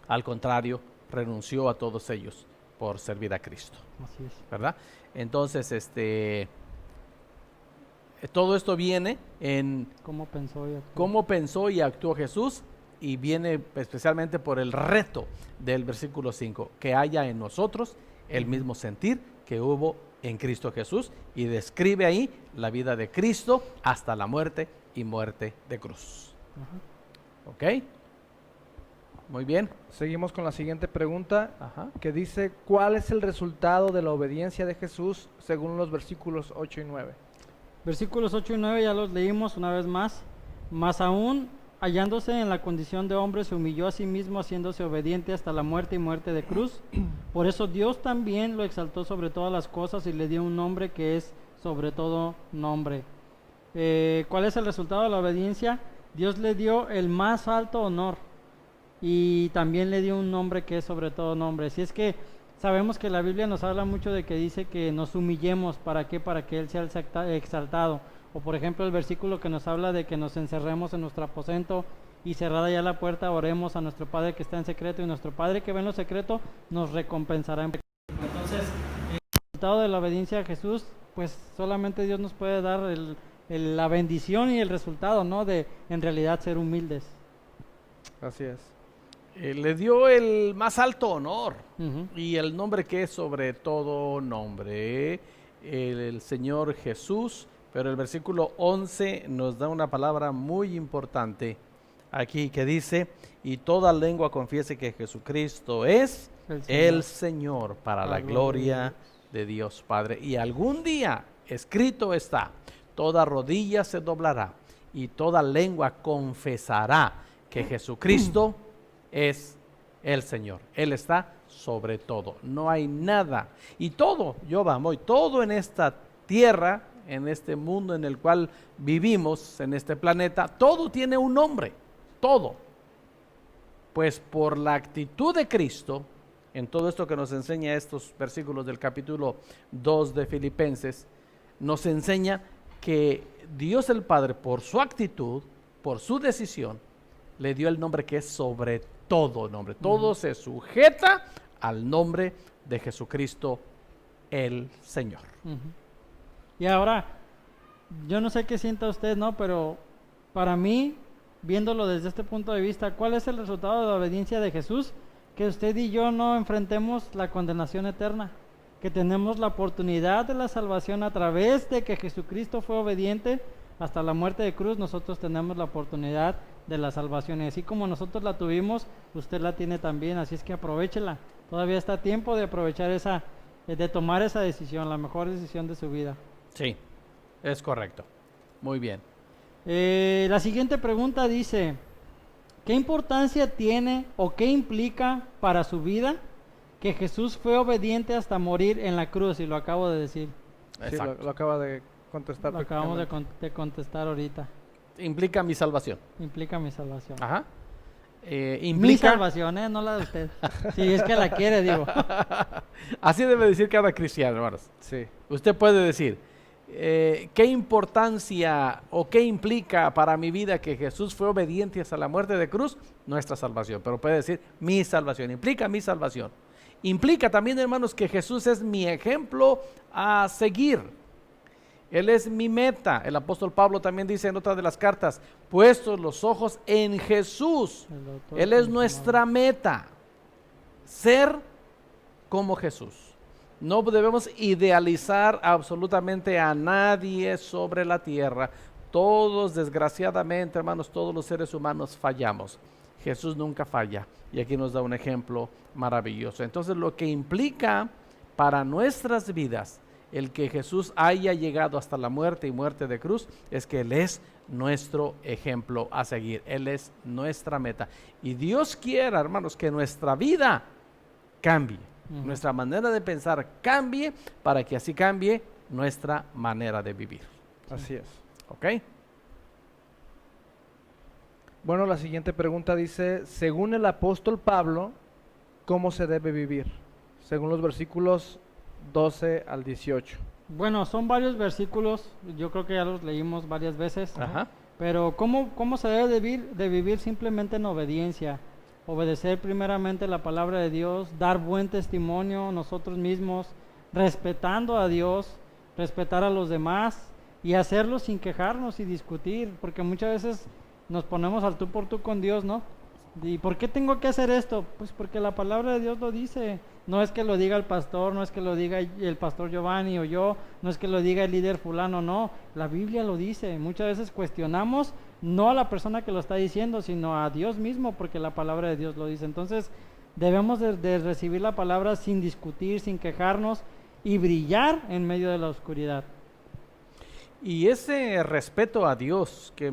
B: al contrario, renunció a todos ellos por servir a Cristo,
A: Así es.
B: ¿verdad? Entonces, todo esto viene en
A: ¿Cómo pensó y actuó?
B: cómo pensó y actuó Jesús y viene especialmente por el reto del versículo 5, que haya en nosotros el mismo sentir que hubo en Cristo Jesús, y describe ahí la vida de Cristo hasta la muerte y muerte de cruz.
A: Ajá.
B: ¿Ok? Muy bien.
C: Seguimos con la siguiente pregunta,
B: Ajá.
C: que dice, ¿cuál es el resultado de la obediencia de Jesús según los versículos 8 y 9?
A: Versículos 8 y 9 ya los leímos una vez más. Más aún, hallándose en la condición de hombre, se humilló a sí mismo, haciéndose obediente hasta la muerte y muerte de cruz. Por eso Dios también lo exaltó sobre todas las cosas y le dio un nombre que es sobre todo nombre. ¿Cuál es el resultado de la obediencia? Dios le dio el más alto honor y también le dio un nombre que es sobre todo nombre. Si es que sabemos que la Biblia nos habla mucho de que dice que nos humillemos. ¿Para qué? Para que Él sea exaltado. O por ejemplo el versículo que nos habla de que nos encerremos en nuestro aposento y cerrada ya la puerta oremos a nuestro Padre que está en secreto, y nuestro Padre que ve en lo secreto nos recompensará en público. Entonces el resultado de la obediencia a Jesús, pues solamente Dios nos puede dar la bendición y el resultado, ¿no? De en realidad ser humildes.
C: Así es.
B: Le dio el más alto honor
A: Ujú.
B: y el nombre que es sobre todo nombre, el Señor Jesús. Pero el versículo 11 nos da una palabra muy importante aquí que dice, y toda lengua confiese que Jesucristo es el Señor para la gloria de Dios Padre. Y algún día escrito está, toda rodilla se doblará y toda lengua confesará que Jesucristo es el Señor. Él está sobre todo. No hay nada. Y todo, todo en esta tierra, en este mundo en el cual vivimos, en este planeta, todo tiene un nombre. Todo. Pues por la actitud de Cristo, en todo esto que nos enseña estos versículos del capítulo 2 de Filipenses, nos enseña que Dios el Padre, por su actitud, por su decisión, le dio el nombre que es sobre todo nombre. Todo se sujeta al nombre de Jesucristo el Señor.
A: Ujú. Y ahora, yo no sé qué sienta usted, ¿no? Pero para mí, viéndolo desde este punto de vista, ¿cuál es el resultado de la obediencia de Jesús? Que usted y yo no enfrentemos la condenación eterna, que tenemos la oportunidad de la salvación a través de que Jesucristo fue obediente hasta la muerte de cruz. Nosotros tenemos la oportunidad de la salvación, y así como nosotros la tuvimos, usted la tiene también, así es que aprovéchela. Todavía está a tiempo de aprovechar de tomar esa decisión, la mejor decisión de su vida.
B: Sí, es correcto. Muy bien.
A: La siguiente pregunta dice, ¿qué importancia tiene o qué implica para su vida que Jesús fue obediente hasta morir en la cruz, y lo acabo de decir.
C: Sí,
B: Exacto.
C: lo acaba de contestar.
A: Lo acabamos de,
C: prácticamente.
A: de contestar ahorita.
B: Implica mi salvación.
A: Implica mi salvación.
B: Ajá.
A: Mi
B: Implica...
A: salvación, no la de usted. Si es que la quiere, digo.
B: Así debe decir cada cristiano, hermanos.
C: Sí.
B: Usted puede decir, ¿qué importancia o qué implica para mi vida que Jesús fue obediente hasta la muerte de cruz? Nuestra salvación. Pero puede decir mi salvación. Implica mi salvación. Implica también, hermanos, que Jesús es mi ejemplo a seguir. Él es mi meta. El apóstol Pablo también dice en otra de las cartas, puestos los ojos en Jesús. Él es nuestra meta. Ser como Jesús. No debemos idealizar absolutamente a nadie sobre la tierra. Todos, desgraciadamente, hermanos, todos los seres humanos fallamos. Jesús nunca falla. Y aquí nos da un ejemplo maravilloso. Entonces, lo que implica para nuestras vidas el que Jesús haya llegado hasta la muerte y muerte de cruz es que Él es nuestro ejemplo a seguir. Él es nuestra meta. Y Dios quiera, hermanos, que nuestra vida cambie. Nuestra manera de pensar cambie para que así cambie nuestra manera de vivir.
C: Así es.
B: ¿Ok?
C: Bueno, la siguiente pregunta dice, según el apóstol Pablo, ¿cómo se debe vivir? Según los versículos 12 al 18.
A: Bueno, son varios versículos, yo creo que ya los leímos varias veces,
B: Ajá.
A: pero ¿cómo se debe de vivir simplemente en obediencia? Obedecer primeramente la palabra de Dios, dar buen testimonio nosotros mismos, respetando a Dios, respetar a los demás y hacerlo sin quejarnos y discutir, porque muchas veces nos ponemos al tú por tú con Dios, ¿no? ¿Y por qué tengo que hacer esto? Pues porque la palabra de Dios lo dice. No es que lo diga el pastor, no es que lo diga el pastor Giovanni o yo, no es que lo diga el líder fulano, no. La Biblia lo dice. Muchas veces cuestionamos no a la persona que lo está diciendo, sino a Dios mismo, porque la palabra de Dios lo dice. Entonces, debemos de recibir la palabra sin discutir, sin quejarnos y brillar en medio de la oscuridad.
B: Y ese respeto a Dios que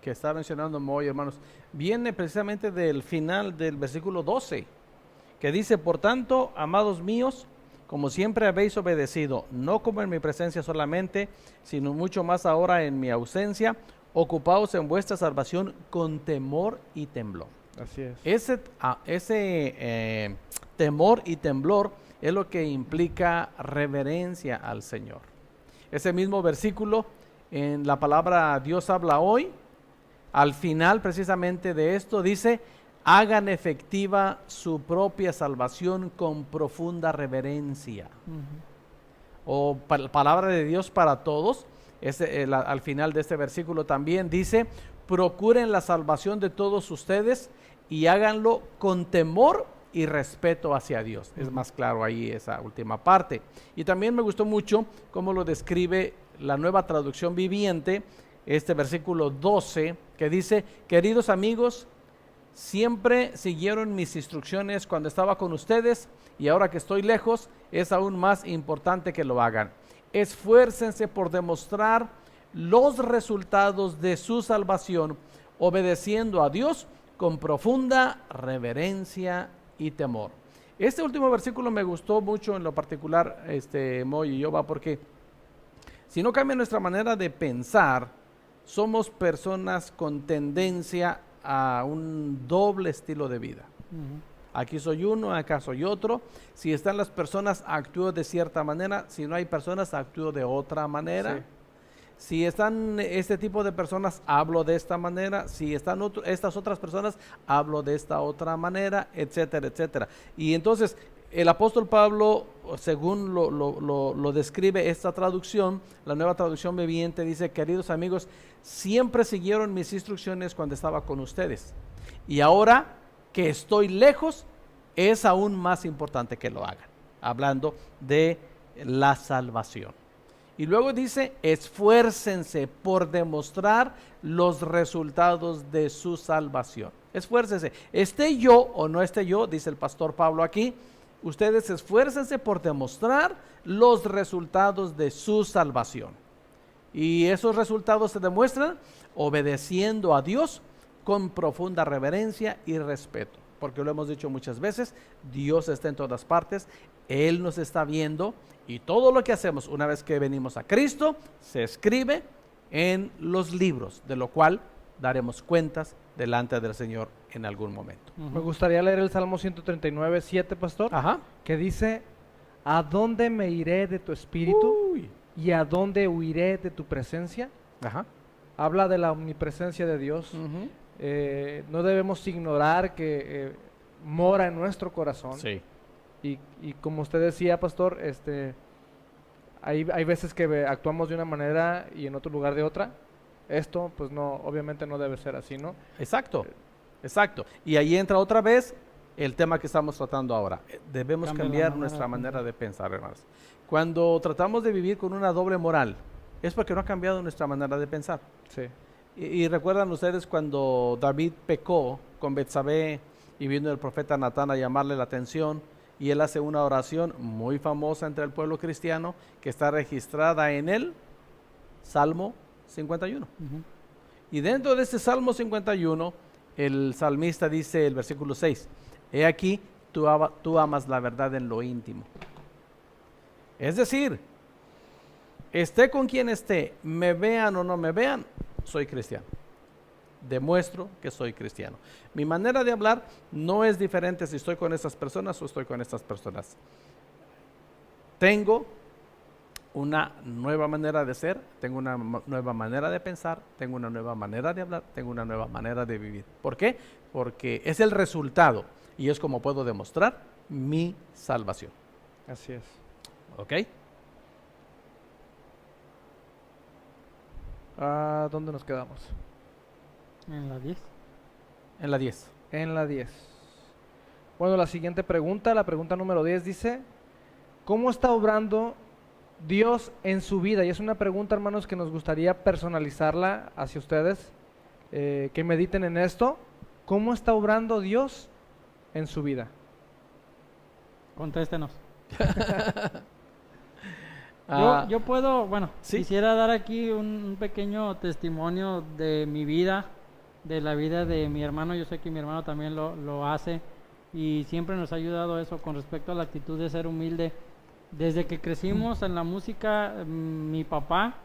B: está mencionando Moy, hermanos, viene precisamente del final del versículo 12, que dice, por tanto, amados míos, como siempre habéis obedecido, no como en mi presencia solamente, sino mucho más ahora en mi ausencia, ocupaos en vuestra salvación con temor y temblor.
C: Así es.
B: Ese temor y temblor es lo que implica reverencia al Señor. Ese mismo versículo en la palabra Dios habla hoy, al final precisamente de esto dice, hagan efectiva su propia salvación con profunda reverencia. O palabra de Dios para todos, al final de este versículo también dice, procuren la salvación de todos ustedes y háganlo con temor y respeto hacia Dios. Es más claro ahí esa última parte. Y también me gustó mucho cómo lo describe la Nueva Traducción Viviente, este versículo 12, que dice, queridos amigos, siempre siguieron mis instrucciones cuando estaba con ustedes y ahora que estoy lejos es aún más importante que lo hagan. Esfuércense por demostrar los resultados de su salvación obedeciendo a Dios con profunda reverencia y temor. Este último versículo me gustó mucho en lo particular, Moy y Yoba, porque si no cambia nuestra manera de pensar, somos personas con tendencia a un doble estilo de vida. Aquí soy uno, acá soy otro. Si están las personas, actúo de cierta manera. Si no hay personas, actúo de otra manera. Sí. Si están este tipo de personas, hablo de esta manera. Si están estas otras personas, hablo de esta otra manera, etcétera, etcétera. Y entonces, el apóstol Pablo, según lo describe esta traducción, la Nueva Traducción Viviente, dice, queridos amigos, siempre siguieron mis instrucciones cuando estaba con ustedes. Y ahora que estoy lejos, es aún más importante que lo hagan. Hablando de la salvación. Y luego dice, esfuércense por demostrar los resultados de su salvación. Esfuércense. Esté yo o no esté yo, dice el pastor Pablo aquí, ustedes esfuércense por demostrar los resultados de su salvación. Y esos resultados se demuestran obedeciendo a Dios con profunda reverencia y respeto. porque lo hemos dicho muchas veces, Dios está en todas partes, Él nos está viendo y todo lo que hacemos una vez que venimos a Cristo se escribe en los libros, de lo cual daremos cuentas delante del Señor en algún momento.
C: Me gustaría leer el Salmo 139, 7, pastor,
B: Ajá.
C: que dice, ¿a dónde me iré de tu espíritu
B: Uy.
C: y a dónde huiré de tu presencia?
B: Ajá.
C: Habla de la omnipresencia de Dios.
B: Ujú.
C: No debemos ignorar que mora en nuestro corazón.
B: Sí.
C: Y como usted decía, pastor, hay veces que actuamos de una manera y en otro lugar de otra. Esto, pues no, obviamente no debe ser así, ¿no?
B: Exacto, exacto. Y ahí entra otra vez el tema que estamos tratando ahora. Debemos
A: Cambia la
B: cambiar
A: manera
B: nuestra
A: de
B: manera de pensar, hermanos. Cuando tratamos de vivir con una doble moral, es porque no ha cambiado nuestra manera de pensar.
C: Sí.
B: Y recuerdan ustedes cuando David pecó con Betsabé y vino el profeta Natán a llamarle la atención, y él hace una oración muy famosa entre el pueblo cristiano que está registrada en el Salmo 51.
A: Ujú.
B: Y dentro de este Salmo 51, el salmista dice, el versículo 6, he aquí, tú amas la verdad en lo íntimo. Es decir, esté con quien esté, me vean o no me vean, soy cristiano. Demuestro que soy cristiano. Mi manera de hablar no es diferente si estoy con estas personas o estoy con estas personas. Tengo una nueva manera de ser, tengo una nueva manera de pensar, tengo una nueva manera de hablar, tengo una nueva manera de vivir. ¿Por qué? Porque es el resultado y es como puedo demostrar mi salvación.
C: Así es.
B: ¿Ok?
C: ¿Dónde nos quedamos?
A: En la 10.
B: En la 10.
C: En la 10. Bueno, la siguiente pregunta, la pregunta número 10 dice, ¿cómo está obrando Dios en su vida? Y es una pregunta, hermanos, que nos gustaría personalizarla hacia ustedes, que mediten en esto. ¿Cómo está obrando Dios en su vida?
A: Contéstenos.
B: Ah,
A: Yo puedo, bueno,
B: ¿sí?
A: quisiera dar aquí un pequeño testimonio de mi vida, de la vida de mi hermano. Yo sé que mi hermano también lo hace y siempre nos ha ayudado eso con respecto a la actitud de ser humilde. Desde que crecimos en la música, mi papá,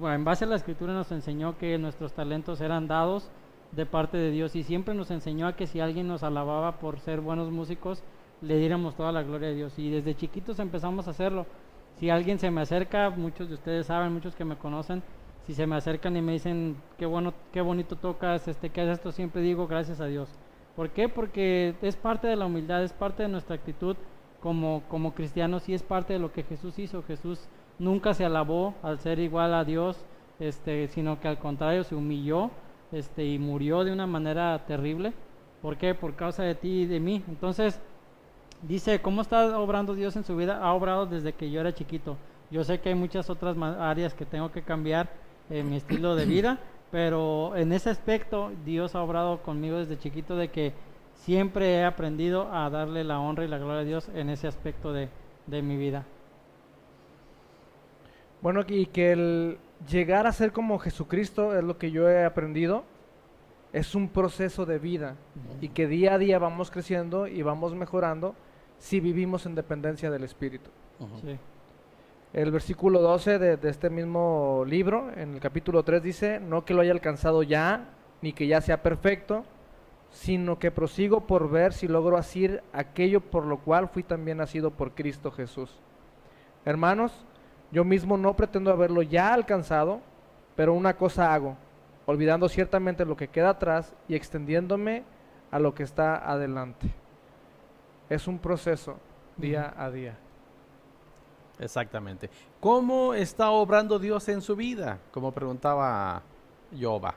A: en base a la escritura, nos enseñó que nuestros talentos eran dados de parte de Dios y siempre nos enseñó a que si alguien nos alababa por ser buenos músicos, le diéramos toda la gloria a Dios. Y desde chiquitos empezamos a hacerlo. Si alguien se me acerca, muchos de ustedes saben, muchos que me conocen, si se me acercan y me dicen qué bueno, qué bonito tocas, ¿qué haces esto? Siempre digo gracias a Dios. ¿Por qué? Porque es parte de la humildad, es parte de nuestra actitud como cristianos y es parte de lo que Jesús hizo. Jesús nunca se alabó al ser igual a Dios, sino que al contrario se humilló, y murió de una manera terrible. ¿Por qué? Por causa de ti y de mí. Entonces, dice, ¿cómo está obrando Dios en su vida? Ha obrado desde que yo era chiquito. Yo sé que hay muchas otras áreas que tengo que cambiar en mi estilo de vida, pero en ese aspecto Dios ha obrado conmigo desde chiquito, de que siempre he aprendido a darle la honra y la gloria a Dios en ese aspecto de mi vida.
C: Bueno, y que el llegar a ser como Jesucristo es lo que yo he aprendido. Es un proceso de vida y que día a día vamos creciendo y vamos mejorando si vivimos en dependencia del Espíritu.
A: Sí.
C: El versículo 12 de este mismo libro, en el capítulo 3 dice, no que lo haya alcanzado ya, ni que ya sea perfecto, sino que prosigo por ver si logro hacer aquello por lo cual fui también nacido por Cristo Jesús. Hermanos, yo mismo no pretendo haberlo ya alcanzado, pero una cosa hago, olvidando ciertamente lo que queda atrás y extendiéndome a lo que está adelante. Es un proceso día a día.
B: exactamente. ¿Cómo está obrando Dios en su vida? Como preguntaba Yoba.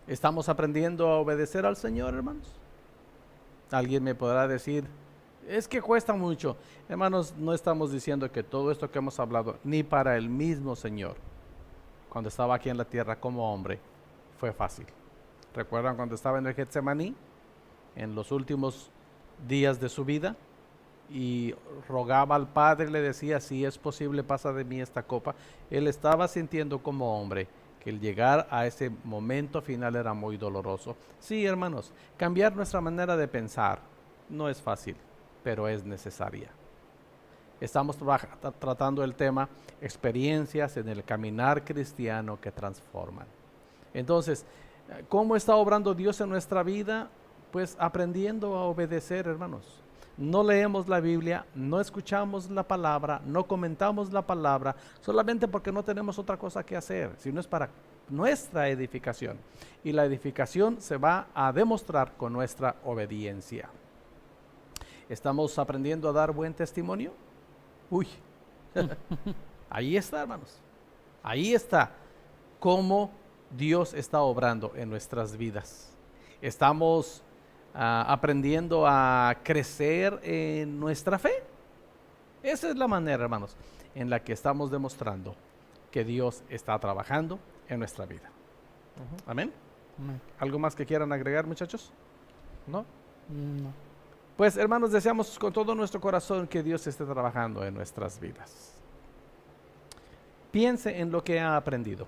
B: ¿Estamos aprendiendo a obedecer al Señor, hermanos? Alguien me podrá decir, es que cuesta mucho. Hermanos, no estamos diciendo que todo esto que hemos hablado, ni para el mismo Señor, cuando estaba aquí en la tierra como hombre, fue fácil. ¿Recuerdan cuando estaba en el Getsemaní, en los últimos días de su vida? Y rogaba al Padre, le decía, si es posible, pasa de mí esta copa. Él estaba sintiendo como hombre que el llegar a ese momento final era muy doloroso. Sí, hermanos, cambiar nuestra manera de pensar no es fácil, pero es necesaria. Estamos tratando el tema experiencias en el caminar cristiano que transforman. Entonces, ¿cómo está obrando Dios en nuestra vida? Pues aprendiendo a obedecer, hermanos. No leemos la Biblia, no escuchamos la palabra, no comentamos la palabra, solamente porque no tenemos otra cosa que hacer, sino es para nuestra edificación. Y la edificación se va a demostrar con nuestra obediencia. ¿Estamos aprendiendo a dar buen testimonio? Uy, ahí está, hermanos. Ahí está cómo Dios está obrando en nuestras vidas. Estamos aprendiendo a crecer en nuestra fe. Esa es la manera, hermanos, en la que estamos demostrando que Dios está trabajando en nuestra vida. Amén. ¿Algo más que quieran agregar, muchachos? ¿No?
A: No.
B: Pues, hermanos, deseamos con todo nuestro corazón que Dios esté trabajando en nuestras vidas. Piense en lo que ha aprendido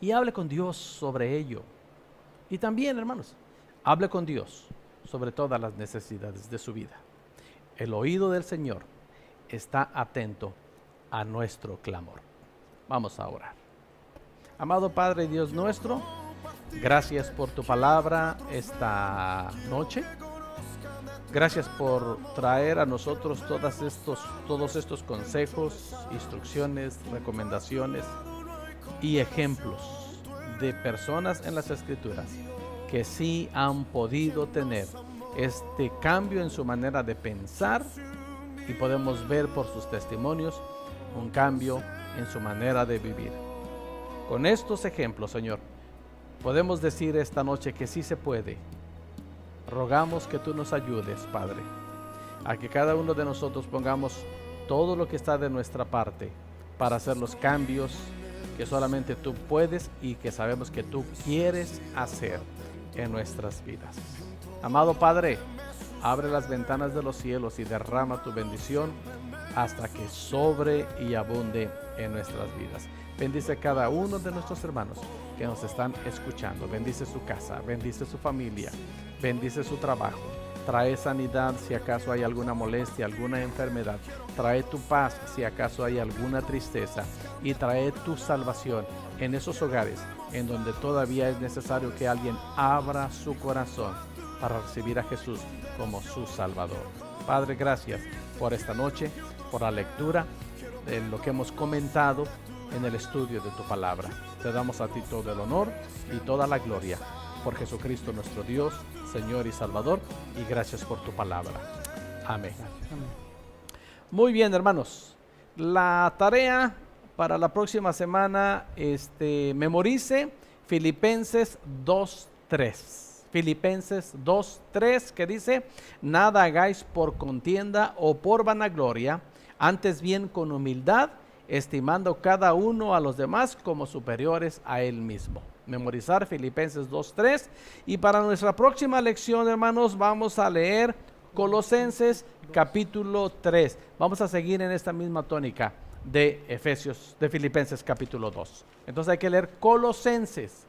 B: y hable con Dios sobre ello. Y también, hermanos, hable con Dios sobre todas las necesidades de su vida. El oído del Señor está atento a nuestro clamor. Vamos a orar. Amado Padre Dios nuestro, gracias por tu palabra esta noche. Gracias por traer a nosotros todos estos consejos, instrucciones, recomendaciones y ejemplos de personas en las Escrituras que sí han podido tener este cambio en su manera de pensar, y podemos ver por sus testimonios un cambio en su manera de vivir. Con estos ejemplos, Señor, podemos decir esta noche que sí se puede. Rogamos que tú nos ayudes, Padre, a que cada uno de nosotros pongamos todo lo que está de nuestra parte para hacer los cambios que solamente tú puedes y que sabemos que tú quieres hacer en nuestras vidas. Amado Padre, abre las ventanas de los cielos y derrama tu bendición hasta que sobre y abunde en nuestras vidas. Bendice a cada uno de nuestros hermanos que nos están escuchando. Bendice su casa, bendice su familia, bendice su trabajo. Trae sanidad si acaso hay alguna molestia, alguna enfermedad. Trae tu paz si acaso hay alguna tristeza. Y trae tu salvación en esos hogares en donde todavía es necesario que alguien abra su corazón para recibir a Jesús como su Salvador. Padre, gracias por esta noche, por la lectura de lo que hemos comentado en el estudio de tu palabra. Te damos a ti todo el honor y toda la gloria por Jesucristo nuestro Dios, Señor y Salvador, y gracias por tu palabra. Amén. Muy bien, hermanos. La tarea para la próxima semana, memorice Filipenses 2:3. Filipenses 2:3, que dice: nada hagáis por contienda o por vanagloria, antes bien con humildad, estimando cada uno a los demás como superiores a él mismo. Memorizar Filipenses 2:3. Y para nuestra próxima lección, hermanos, vamos a leer Colosenses capítulo 3. Vamos a seguir en esta misma tónica de Filipenses capítulo 2. Entonces hay que leer Colosenses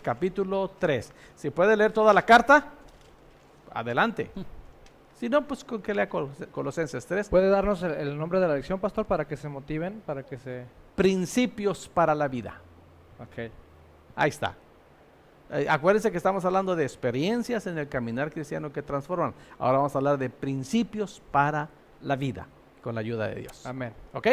B: capítulo 3. Si puede leer toda la carta, adelante. Si no, pues con que lea Colosenses 3.
C: ¿Puede darnos el nombre de la lección, pastor, para que se motiven, para que se...
B: Principios para la vida.
C: Ok.
B: Ahí está. Acuérdense que estamos hablando de experiencias en el caminar cristiano que transforman. Ahora vamos a hablar de principios para la vida, con la ayuda de Dios.
C: Amén.
B: ¿Ok?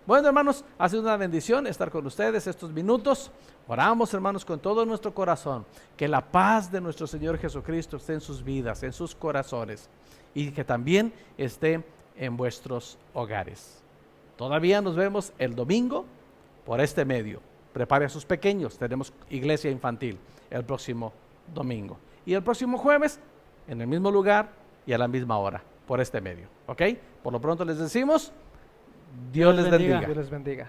B: Bueno, hermanos, ha sido una bendición estar con ustedes estos minutos. Oramos, hermanos, con todo nuestro corazón, que la paz de nuestro Señor Jesucristo esté en sus vidas, en sus corazones, y que también esté en vuestros hogares. Todavía nos vemos el domingo por este medio. Prepare a sus pequeños, tenemos iglesia infantil el próximo domingo. Y el próximo jueves, en el mismo lugar y a la misma hora, por este medio. ¿Ok? Por lo pronto les decimos, Dios les bendiga.
C: Dios les bendiga.